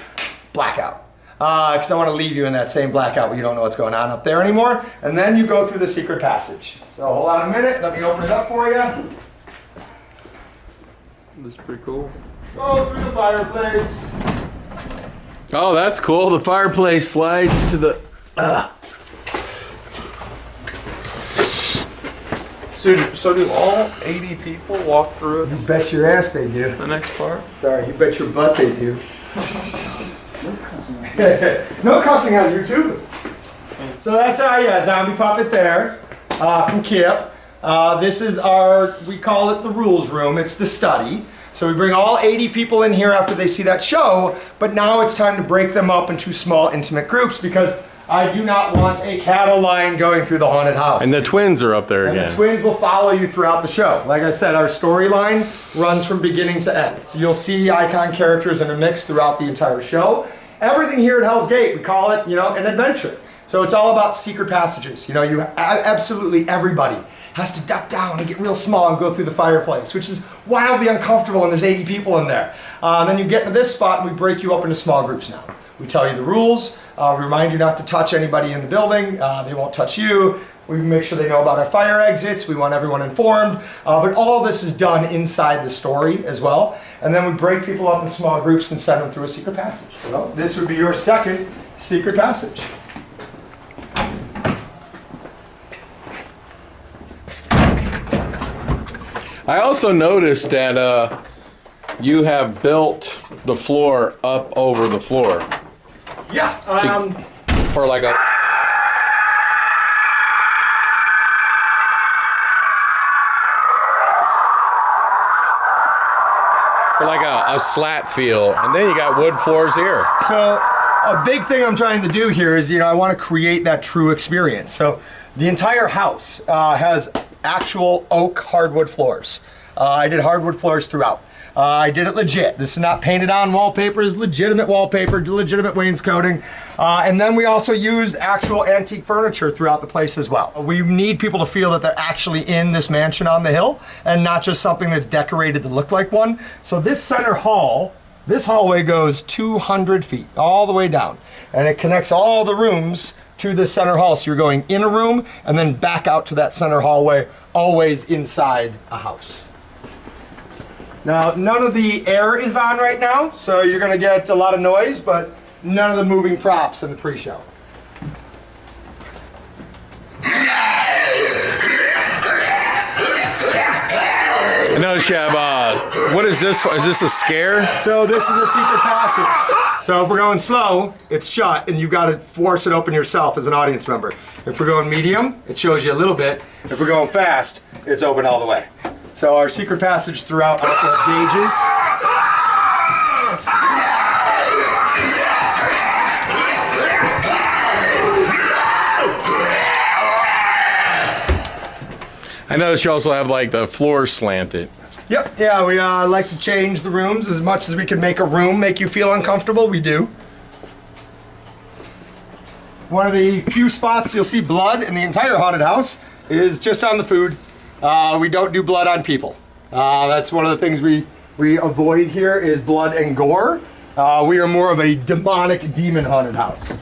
Blackout. Because I want to leave you in that same blackout where you don't know what's going on up there anymore. And then you go through the secret passage. So hold on a minute, let me open it up for you. This is pretty cool. Go through the fireplace. Oh, that's cool. The fireplace slides to the. So do all 80 people walk through You it? bet your ass they do. The next part? Sorry, you bet your butt they do. No cussing on YouTube. So that's our zombie puppet there from Kip. This is our, we call it the rules room. It's the study. So we bring all 80 people in here after they see that show, but now it's time to break them up into small, intimate groups, because I do not want a cattle line going through the haunted house. And the twins are up there And again. the twins will follow you throughout the show. Like I said, our storyline runs from beginning to end. So you'll see icon characters intermixed throughout the entire show. Everything here at Hell's Gate, we call it, you know, an adventure. So it's all about secret passages. You know, you absolutely everybody has to duck down and get real small and go through the fireplace, which is wildly uncomfortable when there's 80 people in there. Then you get to this spot and we break you up into small groups now. We tell you the rules. We remind you not to touch anybody in the building. They won't touch you. We make sure they know about our fire exits. We want everyone informed. But all of this is done inside the story as well. And then we break people up in small groups and send them through a secret passage. Well, this would be your second secret passage. I also noticed that you have built the floor up over the floor Yeah. for like a. For like a slat feel, and then you got wood floors here. So a big thing I'm trying to do here is, you know, I want to create that true experience. So the entire house has actual oak hardwood floors. I did hardwood floors throughout. I did it legit. This is not painted on wallpaper. It's legitimate wallpaper, legitimate wainscoting. And then we also used actual antique furniture throughout the place as well. We need people to feel that they're actually in this mansion on the hill and not just something that's decorated to look like one. So this center hall, this hallway goes 200 feet all the way down, and it connects all the rooms to the center hall. So you're going in a room and then back out to that center hallway, always inside a house. Now, none of the air is on right now, so you're gonna get a lot of noise, but none of the moving props in the pre-show. No, noticed you have, what is this for? Is this a scare? So this is a secret passage. So if we're going slow, it's shut, and you've got to force it open yourself as an audience member. If we're going medium, it shows you a little bit. If we're going fast, it's open all the way. So our secret passage throughout also have gauges. I noticed you also have like the floor slanted. Yep, yeah, we like to change the rooms as much as we can make a room make you feel uncomfortable, we do. One of the few spots you'll see blood in the entire haunted house is just on the food. We don't do blood on people. That's one of the things we avoid here is blood and gore. We are more of a demonic demon haunted house.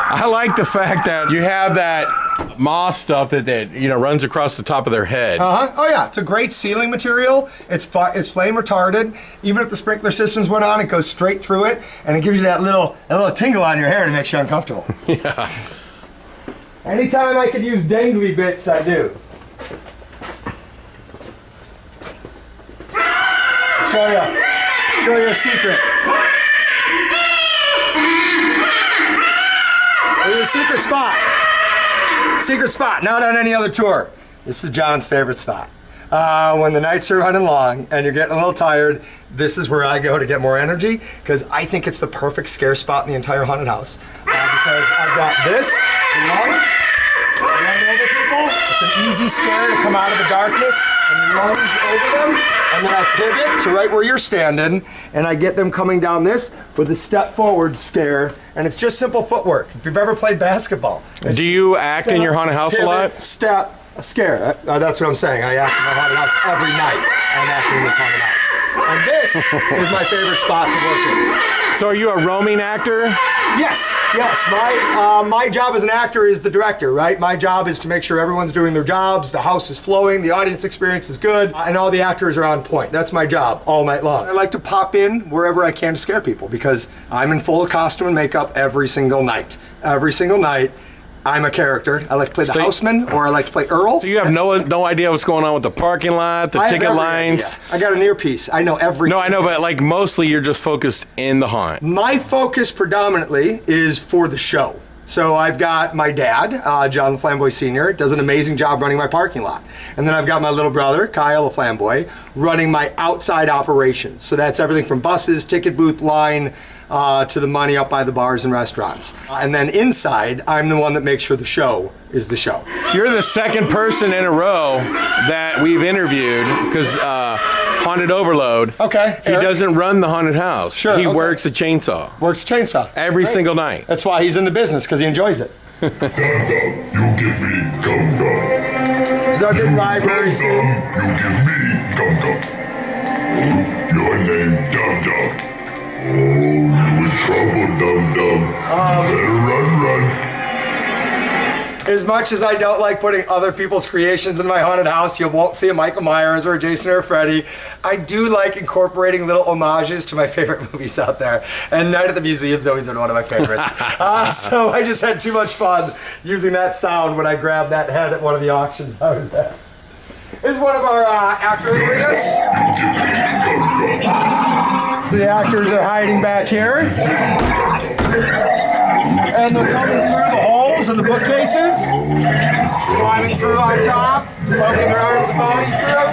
I like the fact that you have that moss stuff that runs across the top of their head. Oh yeah, it's a great sealing material. It's flame retarded. Even if the sprinkler systems went on, it goes straight through it, and it gives you that little tingle on your hair and it makes you uncomfortable. Yeah. Anytime I could use dangly bits, I do. Show you a secret. There's a secret spot. Secret spot, not on any other tour. This is John's favorite spot. When the nights are running long and you're getting a little tired, this is where I go to get more energy, because I think it's the perfect scare spot in the entire haunted house. Because I've got this, run over people. It's an easy scare to come out of the darkness and lunge over them. And then I pivot to right where you're standing, and I get them coming down this with a step forward scare. And it's just simple footwork. If you've ever played basketball. Do you act in your haunted house pivot, a lot? Step, scare. That's what I'm saying. I act in my haunted house every night. I'm acting in this haunted house. And this is my favorite spot to work in. So are you a roaming actor? Yes. My job as an actor is the director, right? My job is to make sure everyone's doing their jobs, the house is flowing, the audience experience is good, and all the actors are on point. That's my job all night long. I like to pop in wherever I can to scare people, because I'm in full costume and makeup every single night. Every single night, I'm a character. I like to play the houseman, or I like to play Earl. So you have no idea what's going on with the parking lot, the ticket lines? Idea. I got an earpiece. I know everything. No, I know, but like mostly you're just focused in the haunt. My focus predominantly is for the show. So I've got my dad, John Laflamboy Sr., does an amazing job running my parking lot. And then I've got my little brother, Kyle Laflamboy, running my outside operations. So that's everything from buses, ticket booth line, to the money up by the bars and restaurants. And then inside, I'm the one that makes sure the show is the show. You're the second person in a row that we've interviewed, because Haunted Overload, okay, he doesn't run the haunted house. Sure, he works a chainsaw. Works chainsaw. Every single night. That's why he's in the business, because he enjoys it. Dum Dum, you give me Dum Dum. This is our big library scene. You give me Dum Dum. Your name Dum Dum. Oh, you in trouble, Dum Dum. Better run. As much as I don't like putting other people's creations in my haunted house, you won't see a Michael Myers or a Jason or a Freddy. I do like incorporating little homages to my favorite movies out there. And Night at the Museum's always been one of my favorites. So I just had too much fun using that sound when I grabbed that head at one of the auctions I was at. This is one of our actor arenas. So the actors are hiding back here. And they're coming through the holes in the bookcases, climbing through on top, poking their arms and bodies through.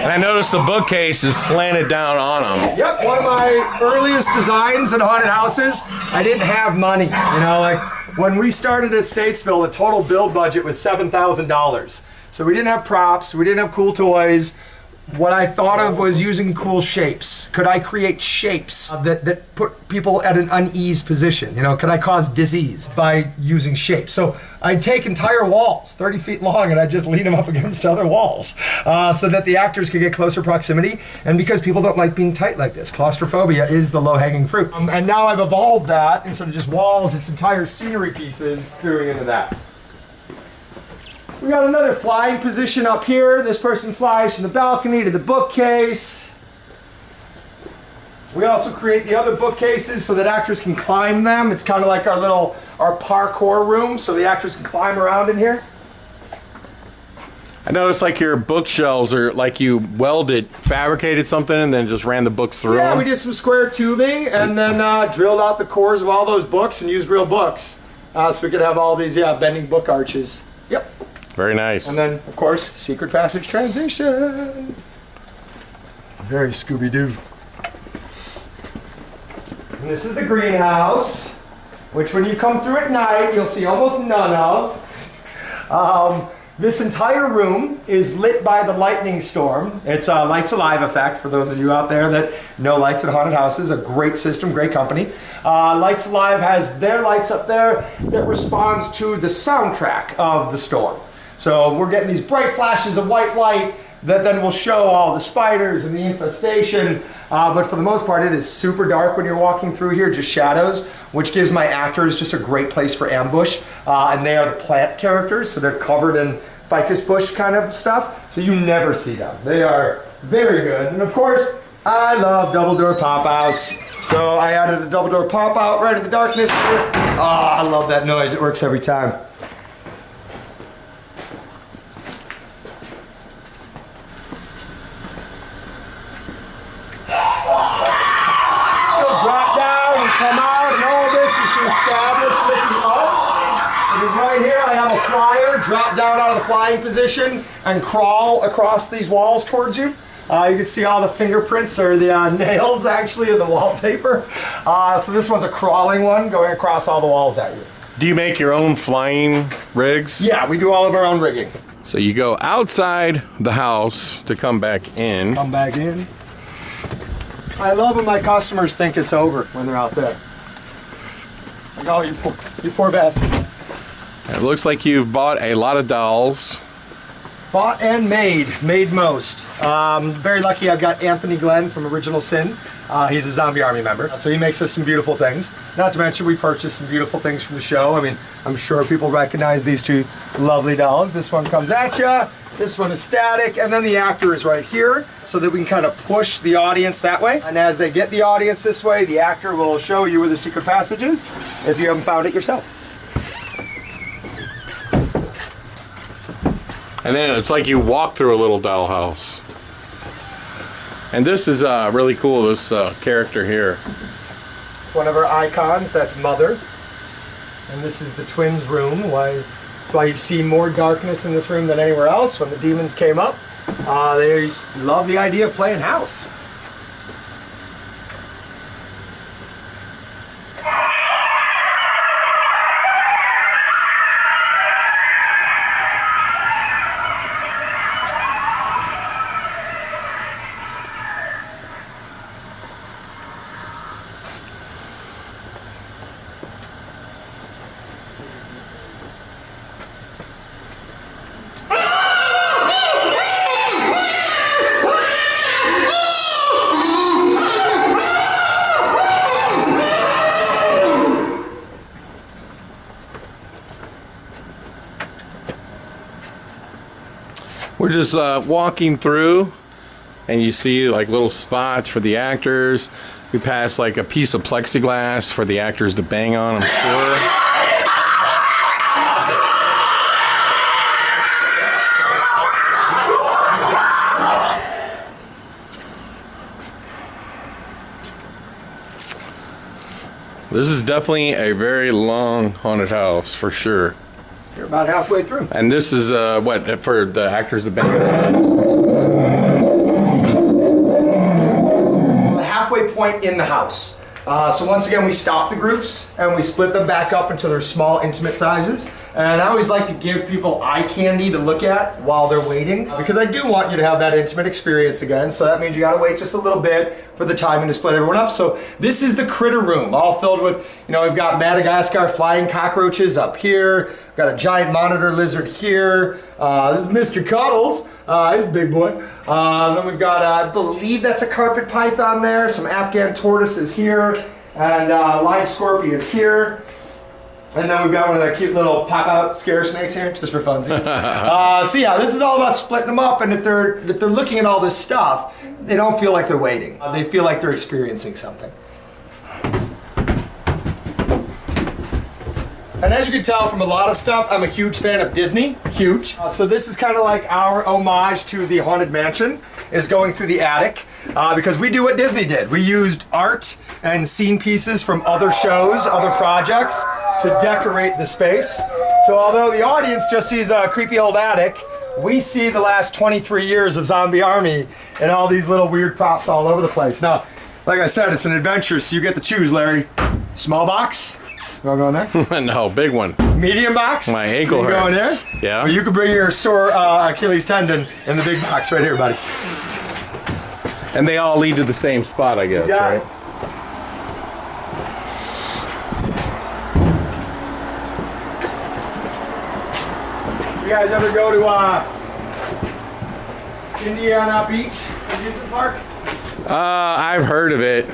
And I noticed the bookcase is slanted down on them. Yep, one of my earliest designs in haunted houses. I didn't have money, like when we started at Statesville, the total build budget was $7,000. So we didn't have props, we didn't have cool toys. What I thought of was using cool shapes. Could I create shapes that put people at an unease position? Could I cause disease by using shapes? So I'd take entire walls, 30 feet long, and I'd just lean them up against other walls so that the actors could get closer proximity. And because people don't like being tight like this, claustrophobia is the low-hanging fruit. And now I've evolved that, instead of just walls, it's entire scenery pieces doing into that. We got another flying position up here. This person flies from the balcony to the bookcase. We also create the other bookcases so that actors can climb them. It's kind of like our parkour room, so the actors can climb around in here. I noticed like your bookshelves are like you fabricated something and then just ran the books through Yeah, them. we did some square tubing and then drilled out the cores of all those books and used real books. So we could have all these, bending book arches. Yep. Very nice. And then, of course, secret passage transition. Very Scooby-Doo. And this is the greenhouse, which when you come through at night, you'll see almost none of. This entire room is lit by the lightning storm. It's a Lights Alive effect for those of you out there that know lights at haunted houses. A great system, great company. Lights Alive has their lights up there that responds to the soundtrack of the storm. So we're getting these bright flashes of white light that then will show all the spiders and the infestation. But for the most part, it is super dark when you're walking through here, just shadows, which gives my actors just a great place for ambush. And they are the plant characters, so they're covered in ficus bush kind of stuff, so you never see them. They are very good. And of course, I love double door pop-outs. So I added a double door pop-out right in the darkness here. Oh, I love that noise. It works every time. Drop down and come out, and all this is to establish lifting up. And right here I have a flyer, drop down out of the flying position and crawl across these walls towards you. You can see all the fingerprints or the nails actually in the wallpaper. So this one's a crawling one going across all the walls at you. Do you make your own flying rigs? Yeah, we do all of our own rigging. So you go outside the house to come back in. Come back in. I love when my customers think it's over when they're out there. Like, oh, you poor bastard. It looks like you've bought a lot of dolls. Bought and made most. Very lucky I've got Anthony Glenn from Original Sin. He's a Zombie Army member, so he makes us some beautiful things. Not to mention we purchased some beautiful things from the show. I mean, I'm sure people recognize these two lovely dolls. This one comes at ya, this one is static, and then the actor is right here, so that we can kind of push the audience that way. And as they get the audience this way, the actor will show you where the secret passage is, if you haven't found it yourself. And then it's like you walk through a little dollhouse. And this is really cool, this character here. It's one of our icons, that's Mother. And this is the twins' room. That's why you see more darkness in this room than anywhere else. When the demons came up, they love the idea of playing house. We're just walking through, and you see like little spots for the actors. We pass like a piece of plexiglass for the actors to bang on, I'm sure. This is definitely a very long haunted house, for sure. You're about halfway through. And this is what, for the actors to bang on? The halfway point in the house. So once again, we stop the groups and we split them back up into their small, intimate sizes. And I always like to give people eye candy to look at while they're waiting, because I do want you to have that intimate experience again. So that means you gotta wait just a little bit for the timing to split everyone up. So this is the critter room, all filled with, we've got Madagascar flying cockroaches up here. We've got a giant monitor lizard here. This is Mr. Cuddles. He's a big boy. Then we've got, I believe that's a carpet python there, some Afghan tortoises here, and live scorpions here. And then we've got one of the cute little pop-out scare snakes here, just for funsies. So yeah, this is all about splitting them up, and if they're looking at all this stuff, they don't feel like they're waiting. They feel like they're experiencing something. And as you can tell from a lot of stuff, I'm a huge fan of Disney, huge. So this is kind of like our homage to the Haunted Mansion, is going through the attic, because we do what Disney did. We used art and scene pieces from other shows, other projects, to decorate the space. So although the audience just sees a creepy old attic, we see the last 23 years of Zombie Army and all these little weird props all over the place. Now, like I said, it's an adventure, so you get to choose, Larry. Small box. You wanna go in there? No, big one. Medium box? My ankle hurts. Go in there? Yeah. Or you can bring your sore Achilles tendon in the big box right here, buddy. And they all lead to the same spot, I guess, got right? it. You guys ever go to Indiana Beach amusement park? I've heard of it.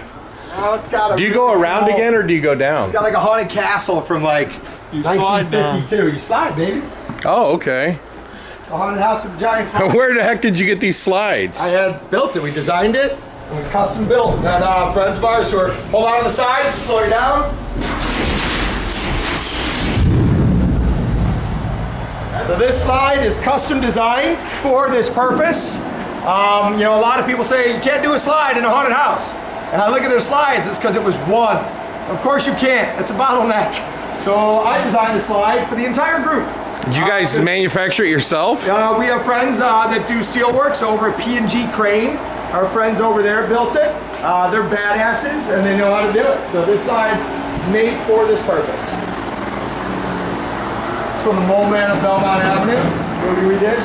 Oh, it's got a Do you go around again or do you go down? It's got like a haunted castle from like slide down. 1952. You slide, baby. Oh, okay. The haunted house with the giant slide. Where the heck did you get these slides? I had built it. We designed it. And we custom built. And friends of ours who are hold on to the sides, slow you down. So this slide is custom designed for this purpose. You know, a lot of people say you can't do a slide in a haunted house. And I look at their slides, it's because it was one. Of course you can't. It's a bottleneck. So I designed a slide for the entire group. Did you guys manufacture it yourself? We have friends that do steelworks over at P&G Crane. Our friends over there built it. They're badasses and they know how to do it. So this side made for this purpose. It's from the Mole Man of Belmont Avenue, movie we did.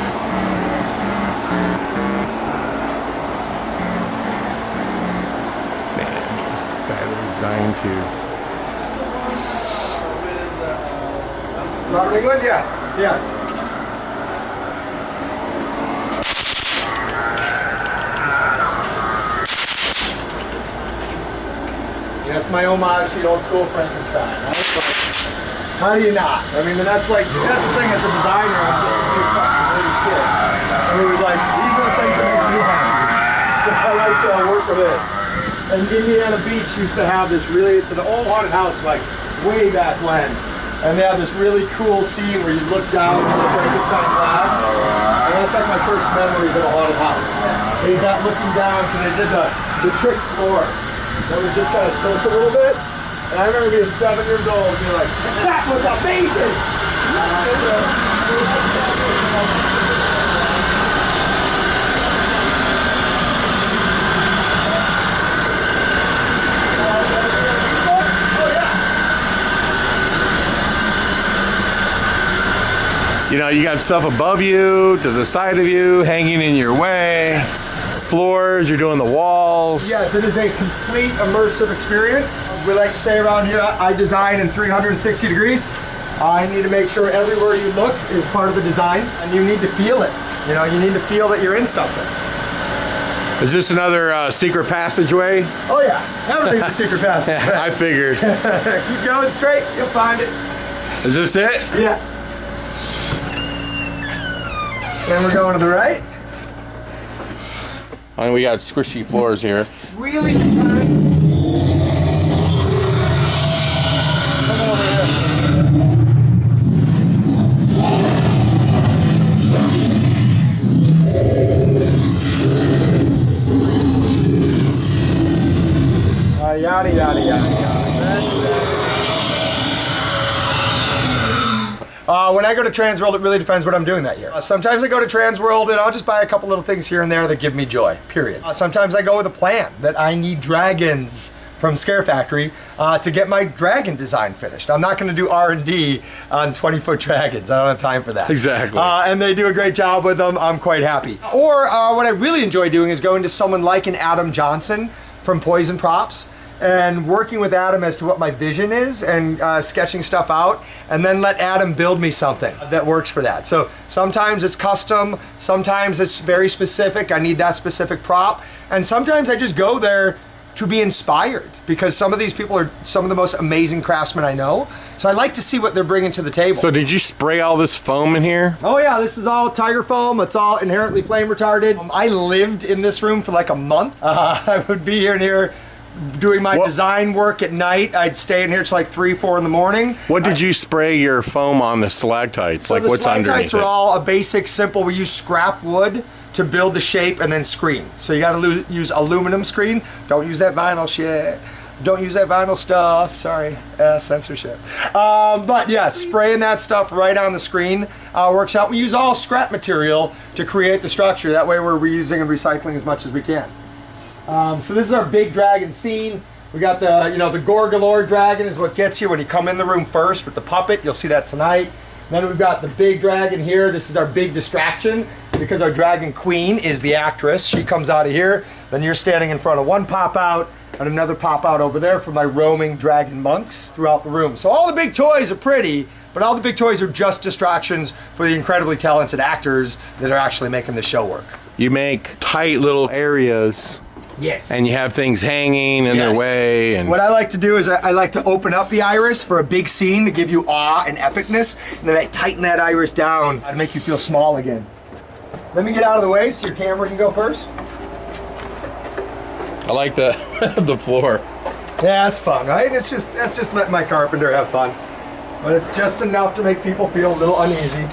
Designed to. Robert England? Yeah. Yeah. That's my homage to the old school Frankenstein. How do you not? I mean, that's the thing as a designer, I'm just a big fucking little kid. And it was like, these are the things that make me happy. So I like to work with it. And Indiana Beach used to have this it's an old haunted house, like way back when. And they have this really cool scene where you look down into the Frankenstein lab. And that's like my first memories of a haunted house. Is that looking down, because they did the trick floor. That was just kind of tilt a little bit. And I remember being 7 years old and being like, that was amazing! You know, you got stuff above you, to the side of you, hanging in your way. Yes. Floors, you're doing the walls. Yes, it is a complete immersive experience. We like to say around here, I design in 360 degrees. I need to make sure everywhere you look is part of the design, and you need to feel it. You know, you need to feel that you're in something. Is this another secret passageway? Oh yeah, everything's a secret passageway. I figured. Keep going straight, you'll find it. Is this it? Yeah. And we're going to the right. And we got squishy floors here. Really depends. Come over here. Yada, yada, yada, yada. When I go to Transworld, it really depends what I'm doing that year. Sometimes I go to Transworld and I'll just buy a couple little things here and there that give me joy, period. Sometimes I go with a plan that I need dragons from Scare Factory to get my dragon design finished. I'm not gonna do R&D on 20-foot dragons. I don't have time for that. Exactly. And they do a great job with them. I'm quite happy. Or what I really enjoy doing is going to someone like an Adam Johnson from Poison Props and working with Adam as to what my vision is and sketching stuff out, and then let Adam build me something that works for that. So sometimes it's custom, sometimes it's very specific, I need that specific prop, and sometimes I just go there to be inspired, because some of these people are some of the most amazing craftsmen I know. So I like to see what they're bringing to the table. So did you spray all this foam in here? Oh yeah, this is all tiger foam. It's all inherently flame retardant. I lived in this room for like a month. I would be in here doing my design work at night. I'd stay in here till like 3, 4 in the morning. What did you spray your foam on the stalactites? So like the what's underneath stalactites are it? all a basic, simple. We use scrap wood to build the shape and then screen. So you gotta use aluminum screen. Don't use that vinyl shit. Don't use that vinyl stuff. Sorry, censorship. But yeah, spraying that stuff right on the screen works out. We use all scrap material to create the structure. That way we're reusing and recycling as much as we can. So this is our big dragon scene. We got the, the Gorgalore dragon is what gets you when you come in the room first with the puppet. You'll see that tonight. Then we've got the big dragon here. This is our big distraction because our dragon queen is the actress. She comes out of here. Then you're standing in front of one pop out and another pop out over there for my roaming dragon monks throughout the room. So all the big toys are pretty, but all the big toys are just distractions for the incredibly talented actors that are actually making the show work. You make tight little areas. Yes. And you have things hanging in their way. And what I like to do is I like to open up the iris for a big scene to give you awe and epicness, and then I tighten that iris down to make you feel small again. Let me get out of the way so your camera can go first. I like the the floor. Yeah, it's fun, right? That's just letting my carpenter have fun. But it's just enough to make people feel a little uneasy.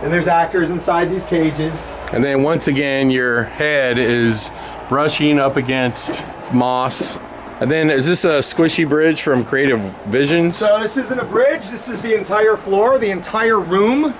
And there's actors inside these cages. And then once again, your head is brushing up against moss. And then is this a squishy bridge from Creative Visions? So this isn't a bridge, this is the entire floor. The entire room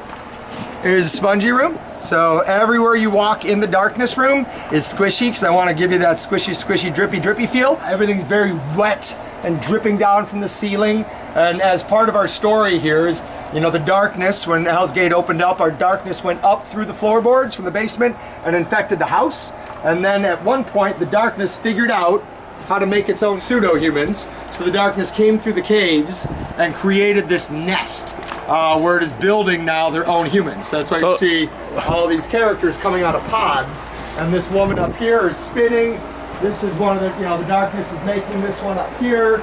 is a spongy room. So everywhere you walk in the darkness room is squishy, because I want to give you that squishy, drippy feel. Everything's very wet and dripping down from the ceiling. And as part of our story here is, the darkness, when Hell's Gate opened up, our darkness went up through the floorboards from the basement and infected the house. And then at one point, the darkness figured out how to make its own pseudo-humans. So the darkness came through the caves and created this nest where it is building now their own humans. That's why you see all these characters coming out of pods. And this woman up here is spinning. This is one of the, the darkness is making this one up here.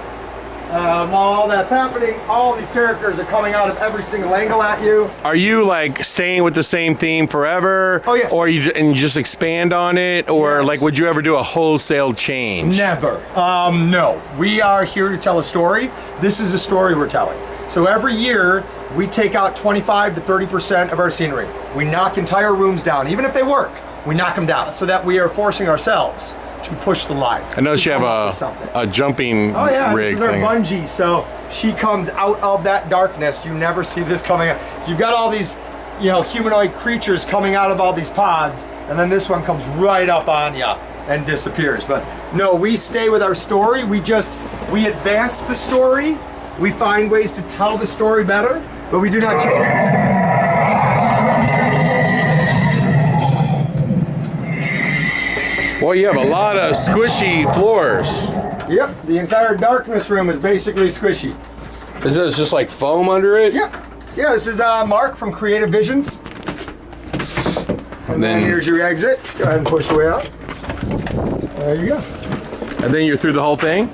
While all that's happening, all these characters are coming out of every single angle at you. Are you like staying with the same theme forever? Oh yes. Or you just expand on it? Or Yes. like would you ever do a wholesale change? Never. No. We are here to tell a story. This is a story we're telling. So every year, we take out 25 to 30% of our scenery. We knock entire rooms down. Even if they work, we knock them down so that we are forcing ourselves to push the line. I noticed you have a jumping Oh yeah, rig this is our thing. bungee. So she comes out of that darkness. You never see this coming out. So you've got all these, humanoid creatures coming out of all these pods, and then this one comes right up on you and disappears. But no, we stay with our story. We advance the story. We find ways to tell the story better, but we do not change the story. Well, you have a lot of squishy floors. Yep, the entire darkness room is basically squishy. Is this just like foam under it? Yeah, this is Mark from Creative Visions. And then here's your exit. Go ahead and push the way out. There you go. And then you're through the whole thing?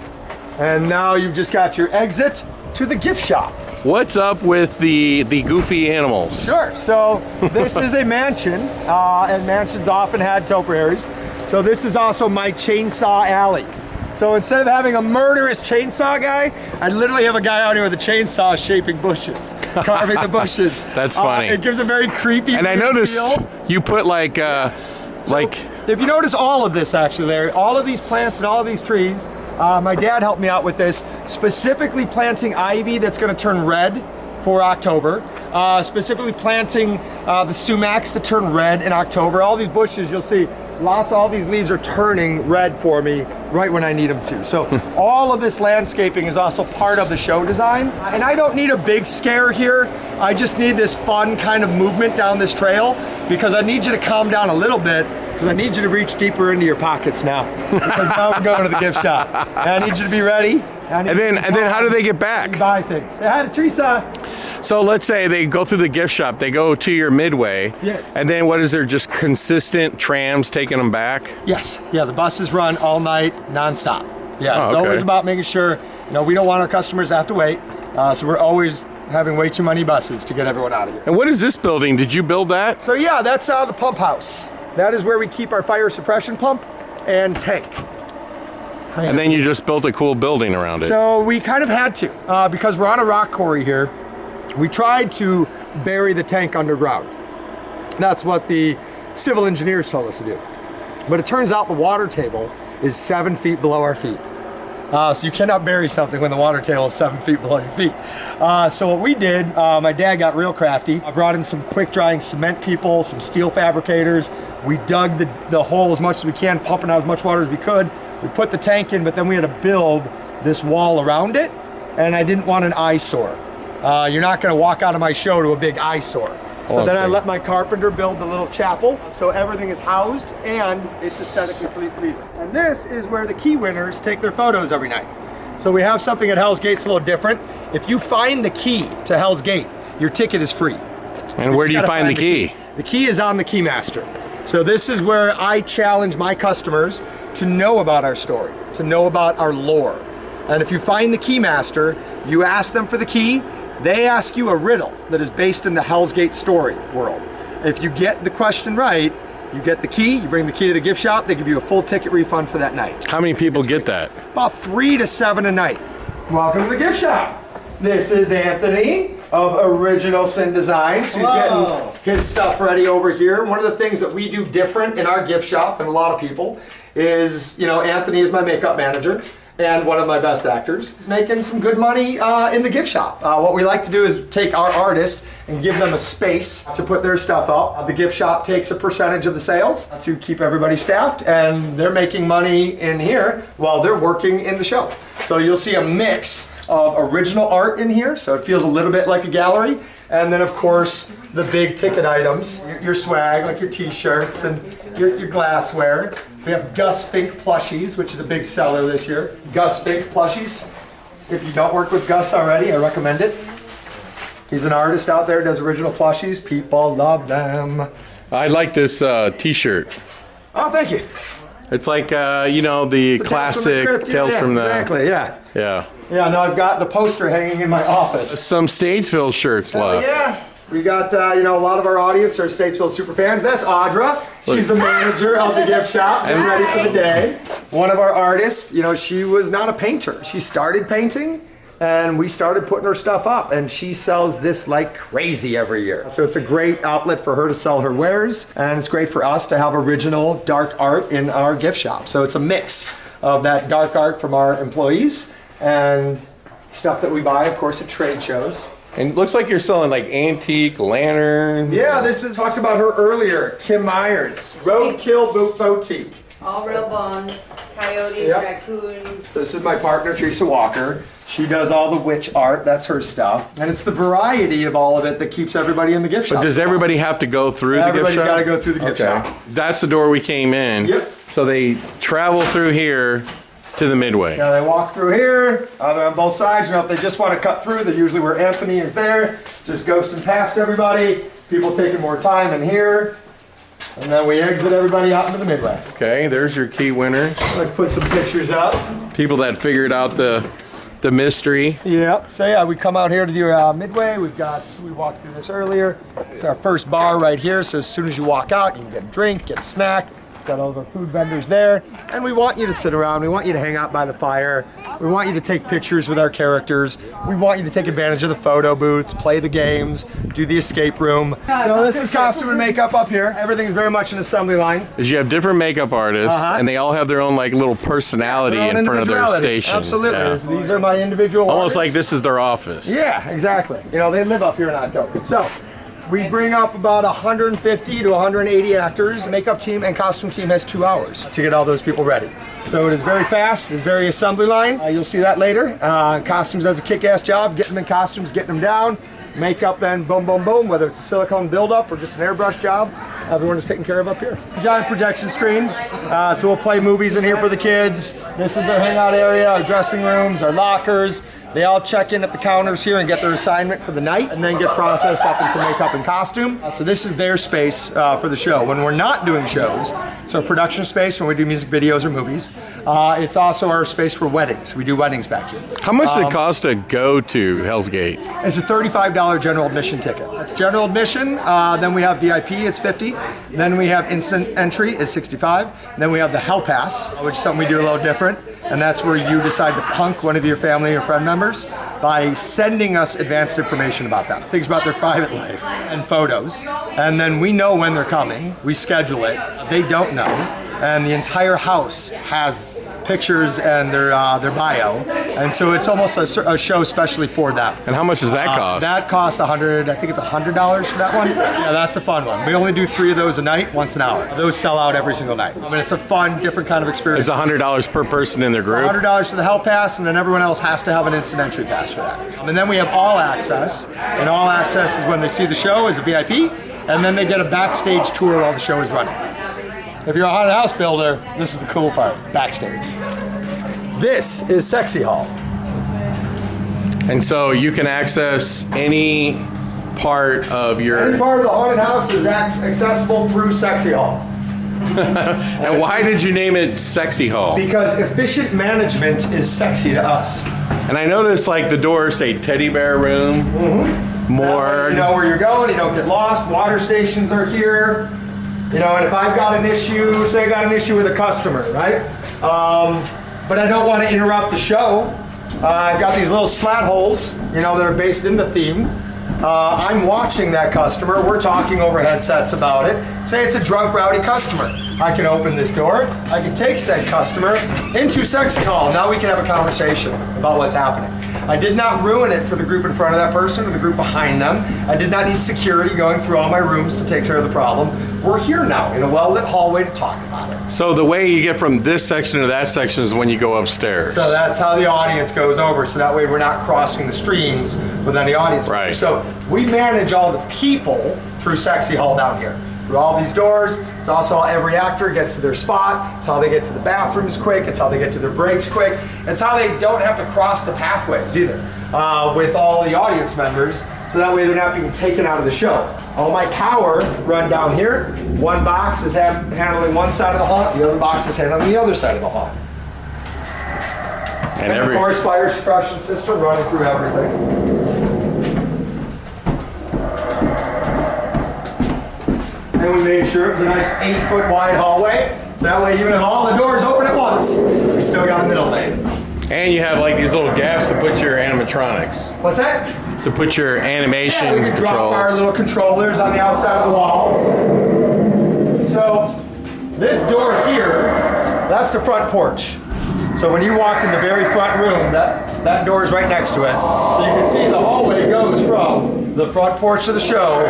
And now you've just got your exit to the gift shop. What's up with the goofy animals? Sure, so this is a mansion, and mansions often had topiaries. So this is also my chainsaw alley. So instead of having a murderous chainsaw guy, I literally have a guy out here with a chainsaw shaping bushes, carving the bushes. That's funny. It gives a very creepy And I noticed feel. you put like If you notice all of this actually, Larry, all of these plants and all of these trees, my dad helped me out with this, specifically planting ivy that's gonna turn red for October, specifically planting the sumacs to turn red in October. All these bushes, you'll see, all these leaves are turning red for me right when I need them to. So all of this landscaping is also part of the show design. And I don't need a big scare here. I just need this fun kind of movement down this trail, because I need you to calm down a little bit, because I need you to reach deeper into your pockets now. Because now we're going to the gift shop. And I need you to be ready. and then how do they get back? Buy things. Say hi to Teresa. So let's say they go through the gift shop, they go to your Midway. Yes. And then what is there, just consistent trams taking them back? Yes. Yeah, the buses run all night, nonstop. Yeah, it's okay. always about making sure, we don't want our customers to have to wait. So we're always having way too many buses to get everyone out of here. And what is this building? Did you build that? So yeah, that's the pump house. That is where we keep our fire suppression pump and tank. And then you just built a cool building around it. So we kind of had to, because we're on a rock quarry here. We tried to bury the tank underground. That's what the civil engineers told us to do. But it turns out the water table is 7 feet below our feet. So you cannot bury something when the water table is 7 feet below your feet. So what we did, my dad got real crafty. I brought in some quick drying cement people, some steel fabricators. We dug the hole as much as we can, pumping out as much water as we could. We put the tank in, but then we had to build this wall around it, and I didn't want an eyesore. You're not gonna walk out of my show to a big eyesore. So then I let my carpenter build the little chapel, so everything is housed and it's aesthetically pleasing. And this is where the key winners take their photos every night. So we have something at Hell's Gate's a little different. If you find the key to Hell's Gate, your ticket is free. And where do you find the key? The key is on the Keymaster. So this is where I challenge my customers to know about our story, to know about our lore. And if you find the Keymaster, you ask them for the key, they ask you a riddle that is based in the Hell's Gate story world. If you get the question right, you get the key, you bring the key to the gift shop, they give you a full ticket refund for that night. How many people get that? About 3 to 7 a night. Welcome to the gift shop. This is Anthony of Original Sin Designs. He's getting his stuff ready over here. One of the things that we do different in our gift shop than a lot of people is, Anthony is my makeup manager and one of my best actors. He's making some good money in the gift shop. What we like to do is take our artists and give them a space to put their stuff up. The gift shop takes a percentage of the sales to keep everybody staffed, and they're making money in here while they're working in the show. So you'll see a mix of original art in here, so it feels a little bit like a gallery. And then of course, the big ticket items, your swag, like your t-shirts and your glassware. We have Gus Fink plushies, which is a big seller this year. Gus Fink plushies. If you don't work with Gus already, I recommend it. He's an artist out there, does original plushies. People love them. I like this t-shirt. Oh, thank you. It's like, the classic Tales from the... Exactly, yeah. Yeah. Yeah, no, I've got the poster hanging in my office. Some Statesville shirts left. Yeah. We got, a lot of our audience are Statesville super fans. That's Audra. She's the manager of the gift shop, getting ready for the day. One of our artists, she was not a painter. She started painting, and we started putting her stuff up, and she sells this like crazy every year. So it's a great outlet for her to sell her wares, and it's great for us to have original dark art in our gift shop. So it's a mix of that dark art from our employees and stuff that we buy, of course, at trade shows. And it looks like you're selling like antique lanterns. Yeah, this is talked about her earlier, Kim Myers, Roadkill Boot Boutique. All real bones, coyotes, Yep. raccoons. This is my partner, Teresa Walker. She does all the witch art, that's her stuff. And it's the variety of all of it that keeps everybody in the gift shop. But does everybody have to go through the gift Everybody's shop? got to go through the gift shop. That's the door we came in. Yep. So they travel through here to the Midway. Now they walk through here, they're on both sides. If they just want to cut through, they're usually where Anthony is there, just ghosting past everybody. People taking more time in here. And then we exit everybody out into the Midway. Okay, there's your key winners. Let's put some pictures up. People that figured out the mystery. Yeah. So yeah, we come out here to the Midway. We walked through this earlier. It's our first bar right here. So as soon as you walk out, you can get a drink, get a snack. Got all of our food vendors there. And we want you to sit around. We want you to hang out by the fire. We want you to take pictures with our characters. We want you to take advantage of the photo booths, play the games, do the escape room. So this is costume and makeup up here. Everything is very much an assembly line. Is you have different makeup artists, and they all have their own like little personality in front of their station. Absolutely. Yeah. These are my individual Almost like artists. this is their office. Yeah, exactly. They live up here in October. So we bring up about 150 to 180 actors. The makeup team and costume team has 2 hours to get all those people ready. So it is very fast, it's very assembly line. You'll see that later. Costumes does a kick-ass job, getting them in costumes, getting them down. Makeup then boom, boom, boom, whether it's a silicone build-up or just an airbrush job, everyone is taken care of up here. Giant projection screen, so we'll play movies in here for the kids. This is their hangout area, our dressing rooms, our lockers. They all check in at the counters here and get their assignment for the night and then get processed up into makeup and costume. So this is their space for the show. When we're not doing shows, it's our production space when we do music videos or movies. It's also our space for weddings. We do weddings back here. How much does it cost to go to Hell's Gate? It's a $35 general admission ticket. That's general admission. Then we have VIP, it's $50. Then we have instant entry, is $65. Then we have the Hell Pass, which is something we do a little different. And that's where you decide to punk one of your family or friend members by sending us advanced information about them. Things about their private life and photos. And then we know when they're coming. We schedule it. They don't know. And the entire house has pictures and their bio. And so it's almost a show especially for them. And how much does that cost? That costs I think it's $100 for that one. Yeah, that's a fun one. We only do 3 of those a night, once an hour. Those sell out every single night. I mean, it's a fun, different kind of experience. It's $100 per person in their group? It's $100 for the Hell Pass, and then everyone else has to have an instant entry pass for that. And then we have All Access, and All Access is when they see the show as a VIP, and then they get a backstage tour while the show is running. If you're a haunted house builder, this is the cool part, backstage. This is Sexy Hall. And so you can access any part of Any your... part of the haunted house is accessible through Sexy Hall. And why did you name it Sexy Hall? Because efficient management is sexy to us. And I noticed like the doors say teddy bear room, more... You know where you're going, you don't get lost, water stations are here. You know, and if I've got an issue, say I got an issue with a customer, right? But I don't want to interrupt the show. I've got these little slat holes, you know, that are based in the theme. I'm watching that customer. We're talking over headsets about it. Say it's a drunk, rowdy customer. I can open this door. I can take said customer into Sexy Hall. Now we can have a conversation about what's happening. I did not ruin it for the group in front of that person or the group behind them. I did not need security going through all my rooms to take care of the problem. We're here now in a well-lit hallway to talk about it. So the way you get from this section to that section is when you go upstairs. So that's how the audience goes over. So that way we're not crossing the streams with any audience. Right. So we manage all the people through Sexy Hall down here. Through all these doors. It's also how every actor gets to their spot. It's how they get to the bathrooms quick. It's how they get to their breaks quick. It's how they don't have to cross the pathways either with all the audience members. So that way they're not being taken out of the show. All my power run down here. One box is handling one side of the haunt, the other box is handling the other side of the haunt. And of course, fire suppression system running through everything. And we made sure it was a nice 8-foot wide hallway. So that way, even if all the doors open at once, we still got a middle lane. And you have like these little gaps to put your animatronics. What's that? To put your animation Yeah, we can drop our controls. little controllers on the outside of the wall. So this door here, that's the front porch. So when you walked in the very front room, that door is right next to it. So you can see the hallway goes from the front porch of the show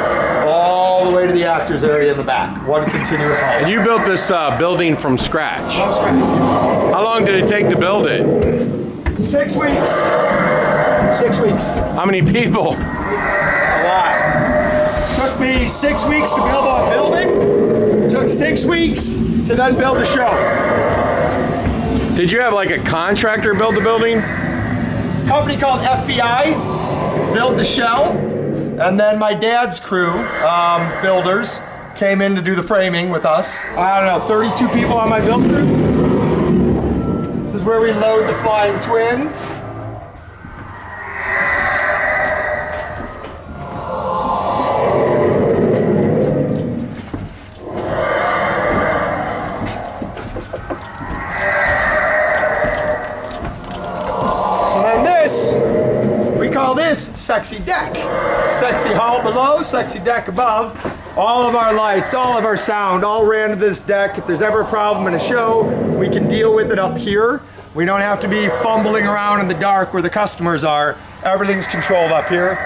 all the way to the actors area in the back. One continuous hallway. And you built this building from scratch. How long did it take to build it? 6 weeks. 6 weeks. How many people? A lot. Took me 6 weeks to build a building. Took 6 weeks to then build the show. Did you have like a contractor build the building? Company called FBI built the shell, and then my dad's crew, builders, came in to do the framing with us. I don't know, 32 people on my build crew. This is where we load the flying twins. Sexy deck. Sexy hall below, sexy deck above. All of our lights, all of our sound, all ran to this deck. If there's ever a problem in a show, we can deal with it up here. We don't have to be fumbling around in the dark where the customers are. Everything's controlled up here.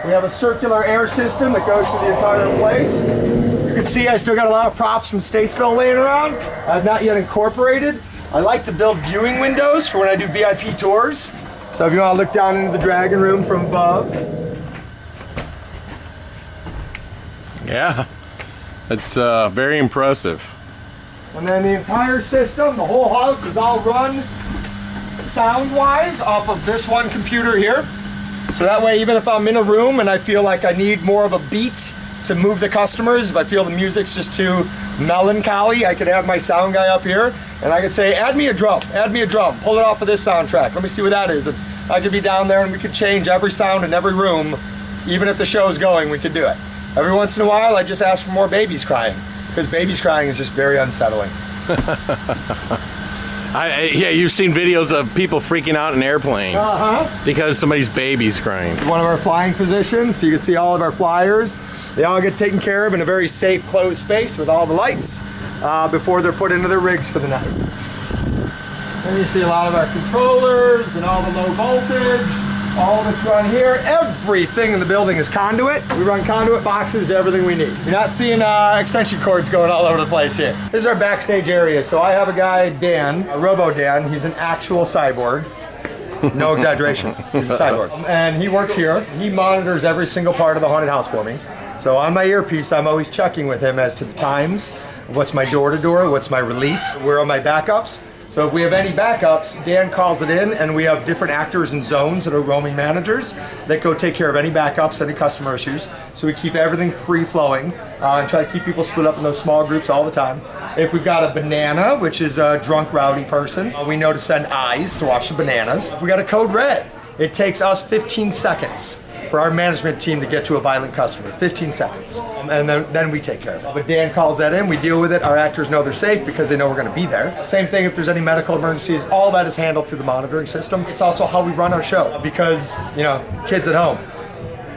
We have a circular air system that goes through the entire place. You can see I still got a lot of props from Statesville laying around. I've not yet incorporated. I like to build viewing windows for when I do VIP tours. So if you want to look down into the dragon room from above. Yeah, it's very impressive. And then the entire system, the whole house is all run sound-wise off of this one computer here. So that way, even if I'm in a room and I feel like I need more of a beat to move the customers, if I feel the music's just too melancholy, I could have my sound guy up here and I could say, add me a drum, pull it off of this soundtrack, let me see what that is. And I could be down there and we could change every sound in every room, even if the show's going, we could do it. Every once in a while, I just ask for more babies crying, because babies crying is just very unsettling. Yeah, you've seen videos of people freaking out in airplanes because somebody's baby's crying. One of our flying positions, so you can see all of our flyers. They all get taken care of in a very safe, closed space with all the lights before they're put into their rigs for the night. And you see a lot of our controllers and all the low voltage, all that's run here. Everything in the building is conduit. We run conduit boxes to everything we need. You're not seeing extension cords going all over the place here. This is our backstage area. So I have a guy, Dan, a Robo Dan. He's an actual cyborg. No exaggeration. He's a cyborg. And he works here. He monitors every single part of the haunted house for me. So on my earpiece, I'm always checking with him as to the times. What's my door-to-door? What's my release? Where are my backups? So if we have any backups, Dan calls it in, and we have different actors and zones that are roaming managers that go take care of any backups, any customer issues. So we keep everything free-flowing and try to keep people split up in those small groups all the time. If we've got a banana, which is a drunk, rowdy person, we know to send eyes to watch the bananas. If we got a code red, it takes us 15 seconds for our management team to get to a violent customer, 15 seconds. And then we take care of it. But Dan calls that in, we deal with it. Our actors know they're safe because they know we're gonna be there. Same thing if there's any medical emergencies, all that is handled through the monitoring system. It's also how we run our show because, you know, kids at home,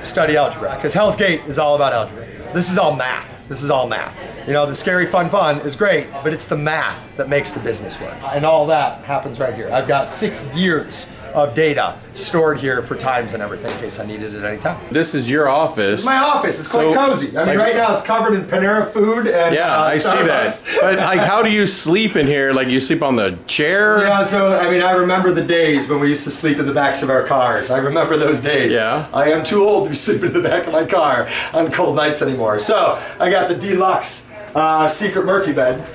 study algebra. Because Hell's Gate is all about algebra. This is all math. This is all math. You know, the scary fun is great, but it's the math that makes the business work. And all that happens right here. I've got 6 years of data stored here for times and everything in case I needed it at any time. This is your office. It's my office. It's quite cozy. I mean, right now it's covered in Panera food and yeah, I see that. But like, how do you sleep in here? Like, you sleep on the chair? Yeah, so I mean, I remember the days when we used to sleep in the backs of our cars. I remember those days. Yeah. I am too old to be sleeping in the back of my car on cold nights anymore. So I got the deluxe secret Murphy bed.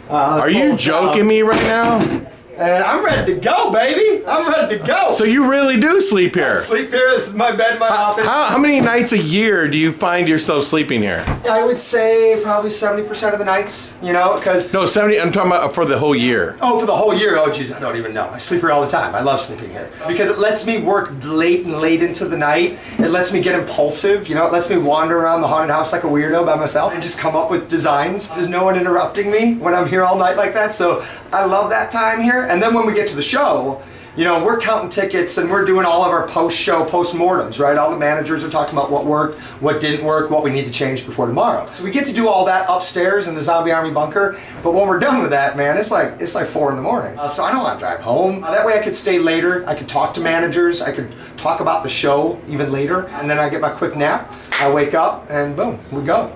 Are you joking me right now? And I'm ready to go, baby. I'm ready to go. So you really do sleep here? I sleep here. This is my bed, my office. How many nights a year do you find yourself sleeping here? I would say probably 70% of the nights, you know, because... No, 70, I'm talking about for the whole year. Oh, for the whole year? Oh, geez, I don't even know. I sleep here all the time. I love sleeping here. Because it lets me work late into the night. It lets me get impulsive, you know. It lets me wander around the haunted house like a weirdo by myself and just come up with designs. There's no one interrupting me when I'm here all night like that, so I love that time here. And then when we get to the show, you know, we're counting tickets and we're doing all of our post-show post-mortems, right? All the managers are talking about what worked, what didn't work, what we need to change before tomorrow. So we get to do all that upstairs in the Zombie Army bunker, but when we're done with that, man, it's like 4 in the morning. So I don't want to drive home. That way I could stay later, I could talk to managers, I could talk about the show even later, and then I get my quick nap, I wake up, and boom, we go.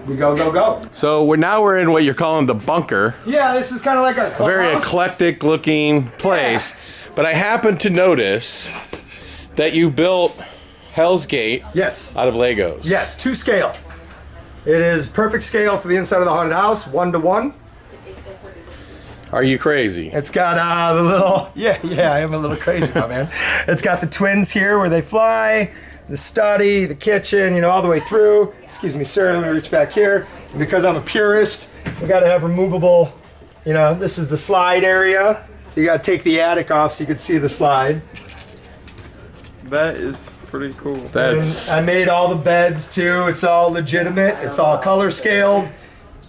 So we're in what you're calling the bunker. Yeah, this is kind of like a clubhouse. Very eclectic looking place. Yeah. But I happened to notice that you built Hell's Gate out of Legos. Yes, to scale. It is perfect scale for the inside of the haunted house, 1-to-1. Are you crazy? It's got the little, yeah, I am a little crazy, my man. It's got the twins here where they fly, the study, the kitchen, you know, all the way through. Excuse me, sir, let me reach back here. And because I'm a purist, we gotta have removable, you know, this is the slide area. So you gotta take the attic off so you can see the slide. That is pretty cool. I made all the beds too. It's all legitimate. It's all color scaled.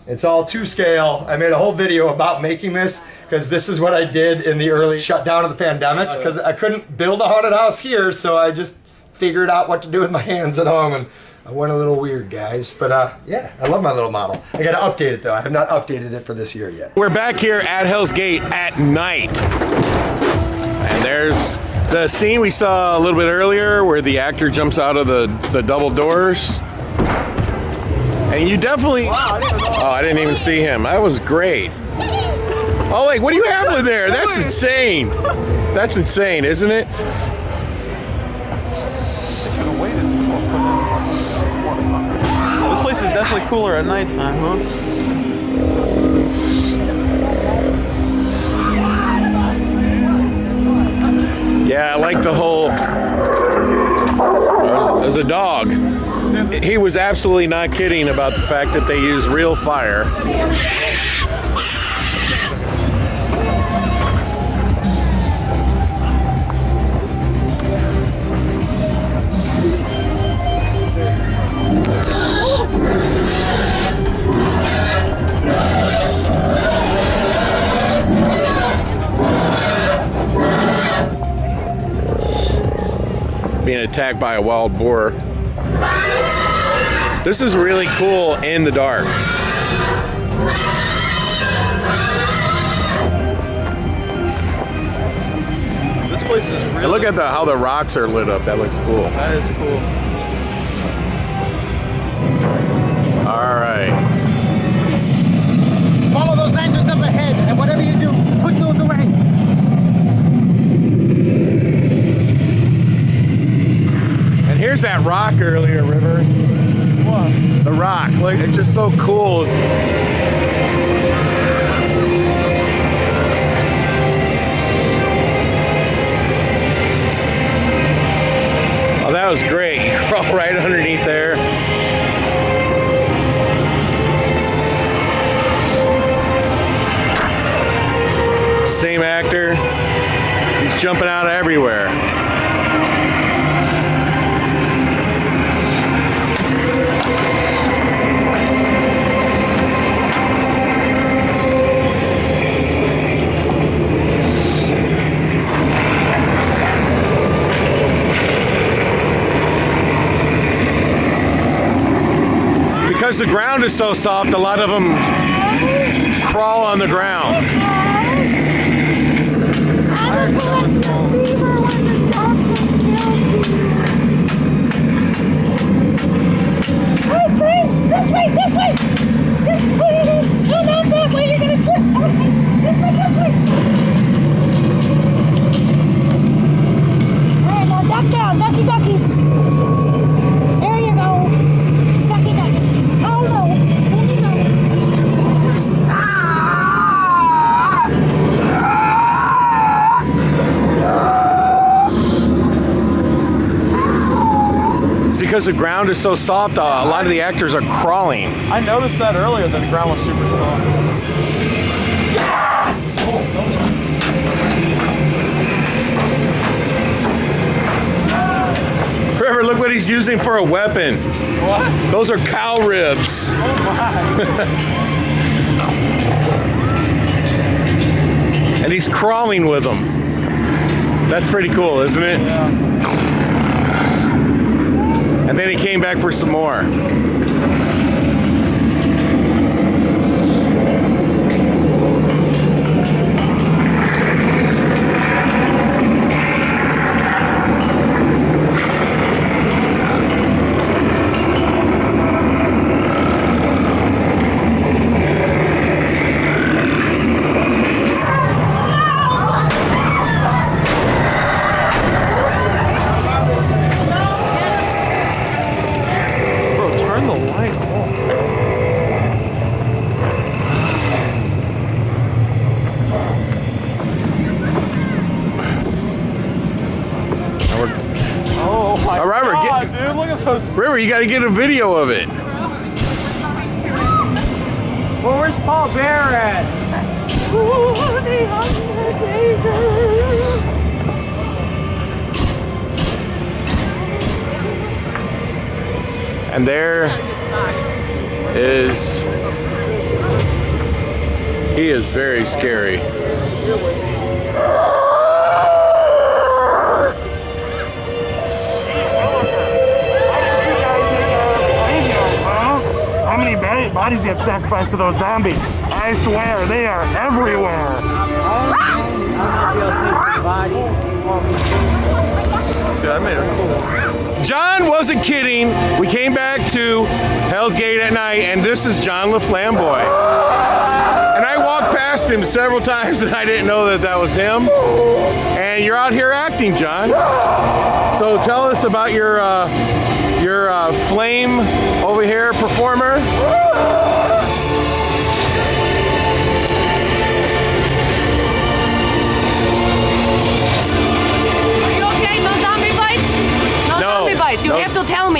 It's all to scale. I made a whole video about making this because this is what I did in the early shutdown of the pandemic because I couldn't build a haunted house here, so I just figured out what to do with my hands at home, and I went a little weird, guys. But yeah, I love my little model. I gotta update it though. I have not updated it for this year yet. We're back here at Hell's Gate at night. And there's the scene we saw a little bit earlier where the actor jumps out of the double doors. And you definitely... Wow, I didn't even see him. That was great. Oh, like, what do you have with there? That's insane. That's insane, isn't it? This place is definitely cooler at nighttime, huh? Yeah, I like the whole. There's a dog. He was absolutely not kidding about the fact that they use real fire. Being attacked by a wild boar. This is really cool in the dark. This place is really. Look at how the rocks are lit up. That looks cool. That is cool. All right. Follow those lanterns up ahead, and whatever you do, put those away. And here's that rock earlier, River. What? The rock. Look, it's just so cool. Oh, that was great. You crawl right underneath there. Same actor. He's jumping out of everywhere. Because the ground is so soft, a lot of them crawl on the ground. Hey, friends, this way, this way! This way! No, not that way, you're gonna trip! Okay, this way, this way! Alright, now duck down, ducky duckies! There you go! Ducky duckies! Oh no! There you go! Because the ground is so soft, a lot of the actors are crawling. I noticed that earlier that the ground was super soft. Trevor, look what he's using for a weapon. What? Those are cow ribs. Oh my. And he's crawling with them. That's pretty cool, isn't it? Yeah. And then he came back for some more. River, you got to get a video of it. Well, where's Paul Bear at? And there is, he is very scary. How many bodies get sacrificed to those zombies? I swear, they are everywhere. Dude, I made it cool. John wasn't kidding. We came back to Hell's Gate at night, and this is John Laflamboy. And I walked past him several times, and I didn't know that that was him. And you're out here acting, John. So tell us about your flame over here performer.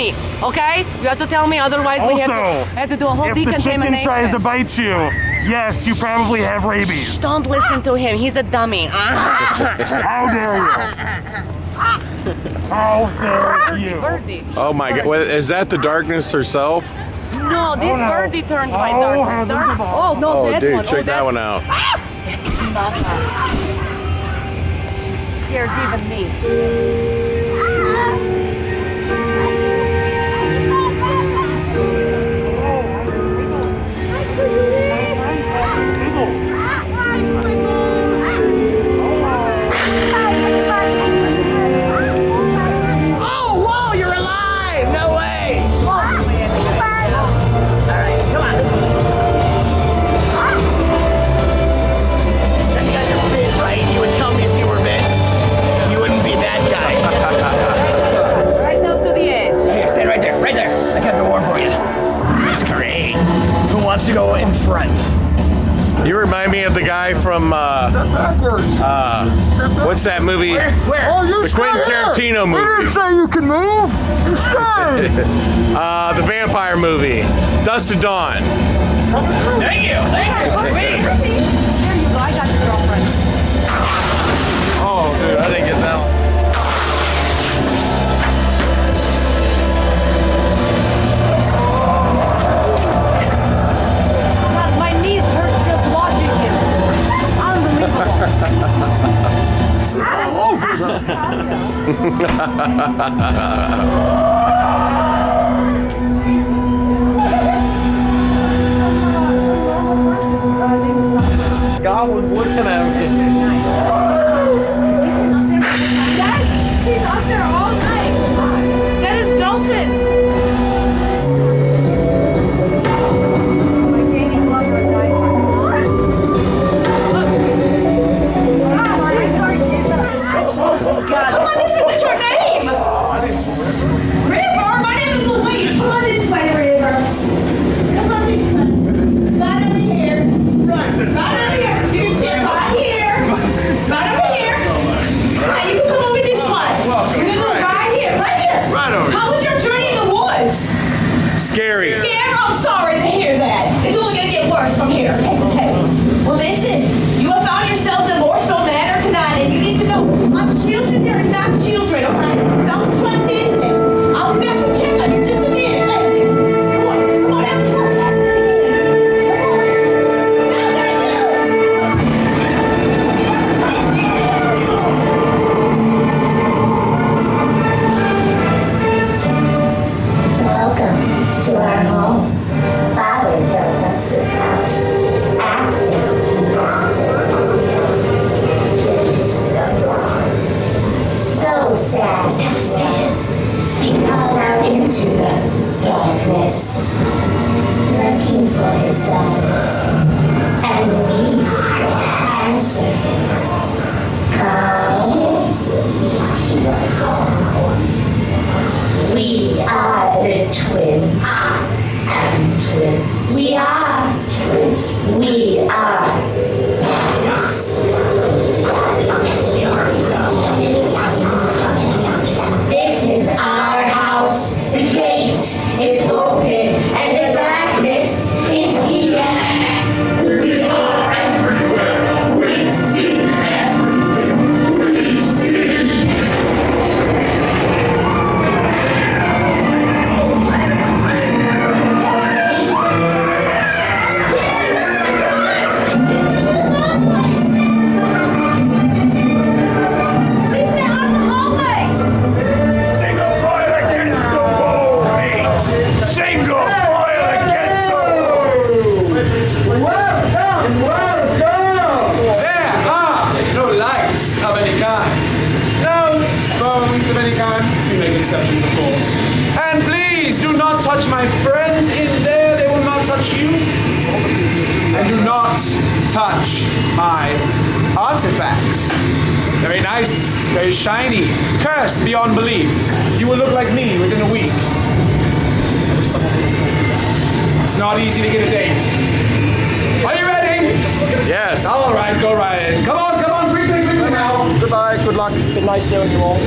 me, okay? You have to tell me, otherwise we have to do a whole if the decontamination. chicken tries to bite you, yes, you probably have rabies. Don't listen to him. He's a dummy. How dare you? How dare you? Birdie. Oh my God! Is that the darkness herself? No, this birdie turned white darkness. Oh no, Oh, that dude, one. check that one out. That's mother. She scares even me. Wants to go in front. You remind me of the guy from what's that movie? Where? Oh, you're The Quentin Tarantino movie. We didn't say you can move. You're scared. The vampire movie, Dust to Dawn. Thank you. Here you go. I got your girlfriend. Oh, dude, I didn't get that one. God, my knees hurt just watching him. Goblin's looking at me. Guys, he's up there all night. That is Dalton. What's your name? River. My name is Louise. Come on this way, River. Come on this way. Right over here. Right over here. You can sit right here. Right over here. Now you can come over this way. You're gonna go right here. Right here. Right over here. How was your journey in the woods? Scary. Scared? I'm sorry to hear that. It's only gonna get worse from here. I hate to tell you. Well, listen. You have found yourselves in Moorstone Manor tonight, and you need to know our children are not children, okay? Don't trust anything. I'll be back to check on you just a minute. Ladies. Come on, Ellie, come on, tap it again. Come on. Now, there you Welcome to our home. Father built us this house after he died. So sad. So sad. He called out into the darkness, looking for his daughters, and we answered his call. We are the twins. And twins. We are twins. We are darkness. This is our house. The gate is open and the darkness is here. We are everywhere. We see everything. We see. Exceptions, of course. And please do not touch my friends in there. They will not touch you. And do not touch my artifacts. Very nice, very shiny, cursed beyond belief. You will look like me within a week. It's not easy to get a date. Are you ready? Yes. All right, go right in. Come on, quickly now. Goodbye, good luck. Been nice knowing you all.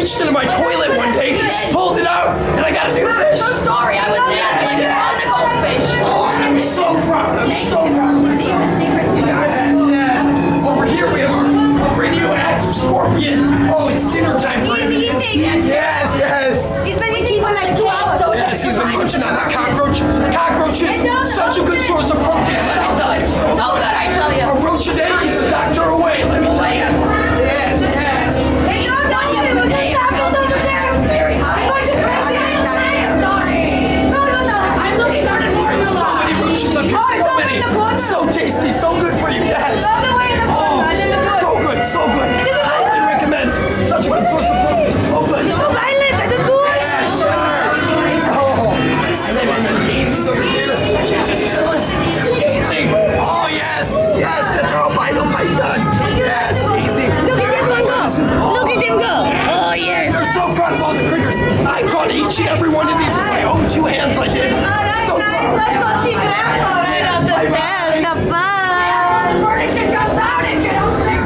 reached into my toilet one day, pulled it out, and I got a new fish. True story. I was there. Like, on the goldfish. I'm so proud. I'm so proud of myself. Yes. Over here we have our radioactive scorpion. Oh, it's dinner time for him. Yes, yes. He's been eating for like 2 hours. Yes, he's been munching on that cockroach. Cockroaches, such a good source of protein. Let me tell you. So good, I tell you. A roach a day keeps the doctor away. Let me tell you. Yes, yes. Hey, you don't know me with the samples over there. Very high. I'm going to grab the sorry. No. I'm looking at it more. So many roaches up here. So many. So tasty. So good for you. Yes. All the way in the corner. So good. So good. Highly recommend. Such a good source of protein. So good. So violent. I don't do it. Yes. Oh. And then Daisy's over here. She's just chilling. Daisy. Oh, yes. Yes. That's our albino python. Yes, Daisy. Look at this one go. Look at him go. Oh, yes. They're so proud of all the critters. I caught each and every one of these with my own 2 hands. I did. So proud. Let's go see Grandpa right off the bed. Have fun. The furniture jumps out at you. Don't stare.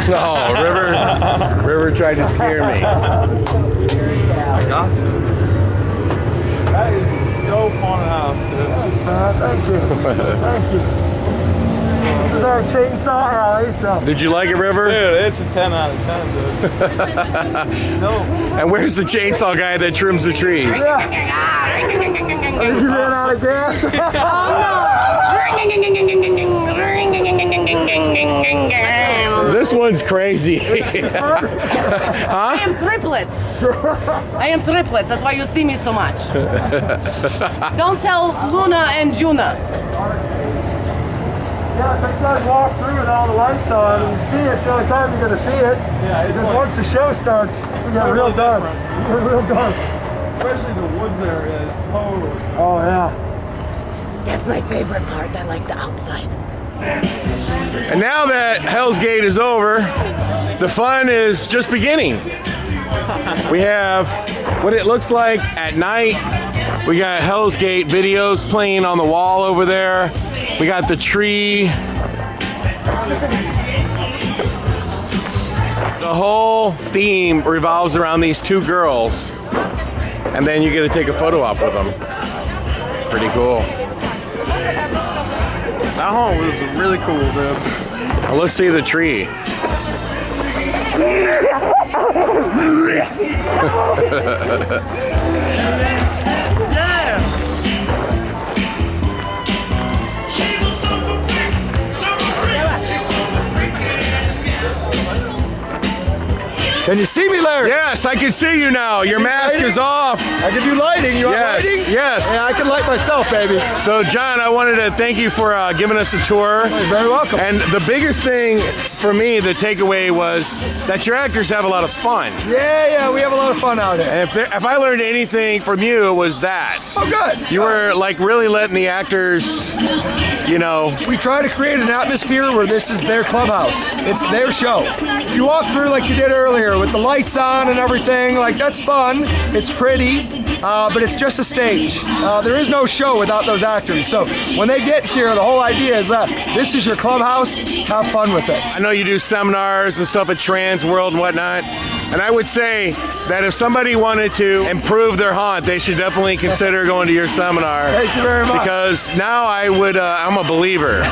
No, River tried to scare me. I got to. That is a dope haunted house, dude. Thank you. Thank you. This is our chainsaw alley, so. Did you like it, River? Dude, it's a 10 out of 10, dude. No. And where's the chainsaw guy that trims the trees? Yeah. I think you ran out of gas. This one's crazy. I am triplets. I am triplets. That's why you see me so much. Don't tell Luna and Juna. Yeah, it's like you guys walk through with all the lights on and you see it. It's the only time you're going to see it. Yeah, it's because like, once the show starts, we get real dark. Real dark. especially the woods area is totally. Oh, yeah. That's my favorite part. I like the outside. And now that Hell's Gate is over, the fun is just beginning. We have what it looks like at night. We got Hell's Gate videos playing on the wall over there. We got the tree. The whole theme revolves around these two girls. And then you get to take a photo op with them. Pretty cool. That haunt was really cool, dude. Well, let's see the tree. Can you see me, Larry? Yes, I can see you now. Your mask is off. I can do lighting. You want lighting? Yes. Yeah, I can light myself, baby. So, John, I wanted to thank you for giving us a tour. You're very welcome. And the biggest thing for me, the takeaway was that your actors have a lot of fun. Yeah, we have a lot of fun out here. And if I learned anything from you, it was that. Oh, good. You were like really letting the actors, you know. We try to create an atmosphere where this is their clubhouse. It's their show. If you walk through like you did earlier with the lights on and everything, like that's fun. It's pretty, but it's just a stage. There is no show without those actors. So when they get here, the whole idea is that this is your clubhouse. Have fun with it. I know you do seminars and stuff at Trans World and whatnot. And I would say that if somebody wanted to improve their haunt, they should definitely consider going to your seminar. Thank you very much. Because now I'm a believer.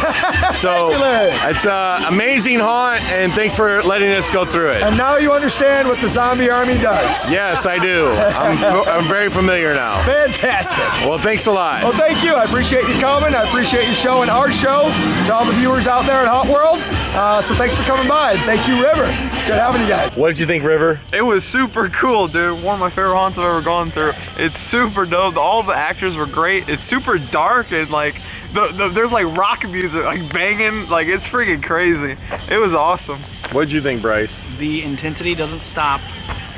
So it's an amazing haunt, and thanks for letting us go through it. And now you understand what the Zombie Army does. Yes, I do. I'm very familiar now. Fantastic. Well, thanks a lot. Well, thank you. I appreciate you coming. I appreciate you showing our show to all the viewers out there at Hauntworld. So thanks for coming by. And thank you, River. It's good having you guys. What did you think, River? It was super cool, dude. One of my favorite haunts I've ever gone through. It's super dope. All the actors were great. It's super dark and like there's like rock music like banging. Like it's freaking crazy. It was awesome. What did you think, Bryce? The intensity doesn't stop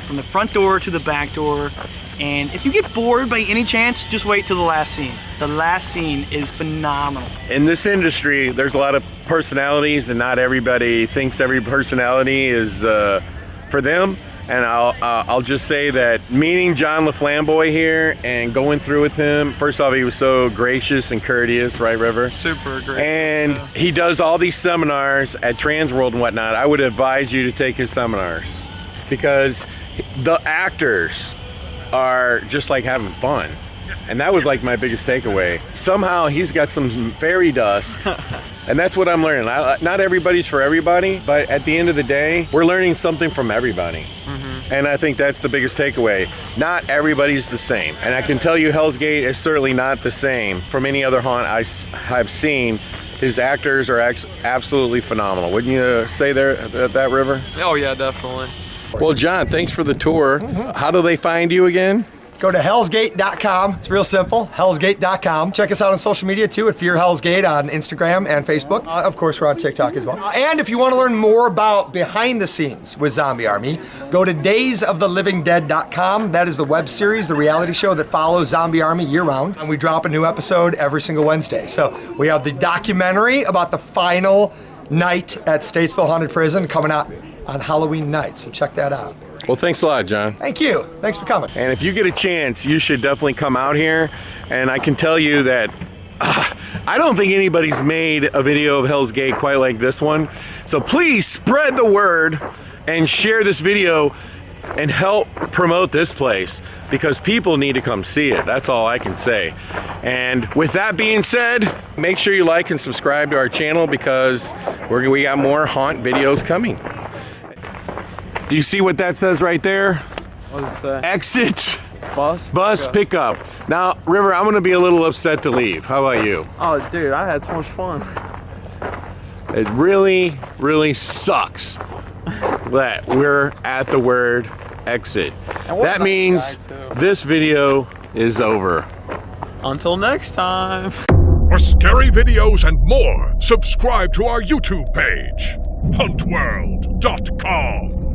from the front door to the back door. And if you get bored by any chance, just wait till the last scene. The last scene is phenomenal. In this industry, there's a lot of personalities, and not everybody thinks every personality is for them. And I'll just say that meeting John Laflamboy here and going through with him, first off, he was so gracious and courteous, right, River? Super gracious. And he does all these seminars at Trans World and whatnot. I would advise you to take his seminars because the actors are just like having fun. And that was like my biggest takeaway. Somehow he's got some fairy dust. And that's what I'm learning. Not everybody's for everybody, but at the end of the day, we're learning something from everybody. Mm-hmm. And I think that's the biggest takeaway. Not everybody's the same. And I can tell you Hell's Gate is certainly not the same from any other haunt I've seen. His actors are absolutely phenomenal. Wouldn't you say that, River? Oh yeah, definitely. Well, John, thanks for the tour. How do they find you again? Go to hellsgate.com. It's real simple, hellsgate.com. Check us out on social media too at Fear Hell's Gate on Instagram and Facebook. Of course, we're on TikTok as well. And if you want to learn more about behind the scenes with Zombie Army, go to daysofthelivingdead.com. That is the web series, the reality show that follows Zombie Army year round. And we drop a new episode every single Wednesday. So we have the documentary about the final night at Statesville Haunted Prison coming out on Halloween night. So check that out. Well, thanks a lot, John. Thank you. Thanks for coming. And if you get a chance, you should definitely come out here. And I can tell you that I don't think anybody's made a video of Hell's Gate quite like this one. So please spread the word and share this video and help promote this place, because people need to come see it. That's all I can say. And with that being said, make sure you like and subscribe to our channel, because we got more haunt videos coming. Do you see what that says right there? What does it say? Exit Bus pickup. Now, River, I'm gonna be a little upset to leave. How about you? Oh, dude, I had so much fun. It really, really sucks that we're at the word exit. That means this video is over. Until next time. For scary videos and more, subscribe to our YouTube page, Hauntworld.com.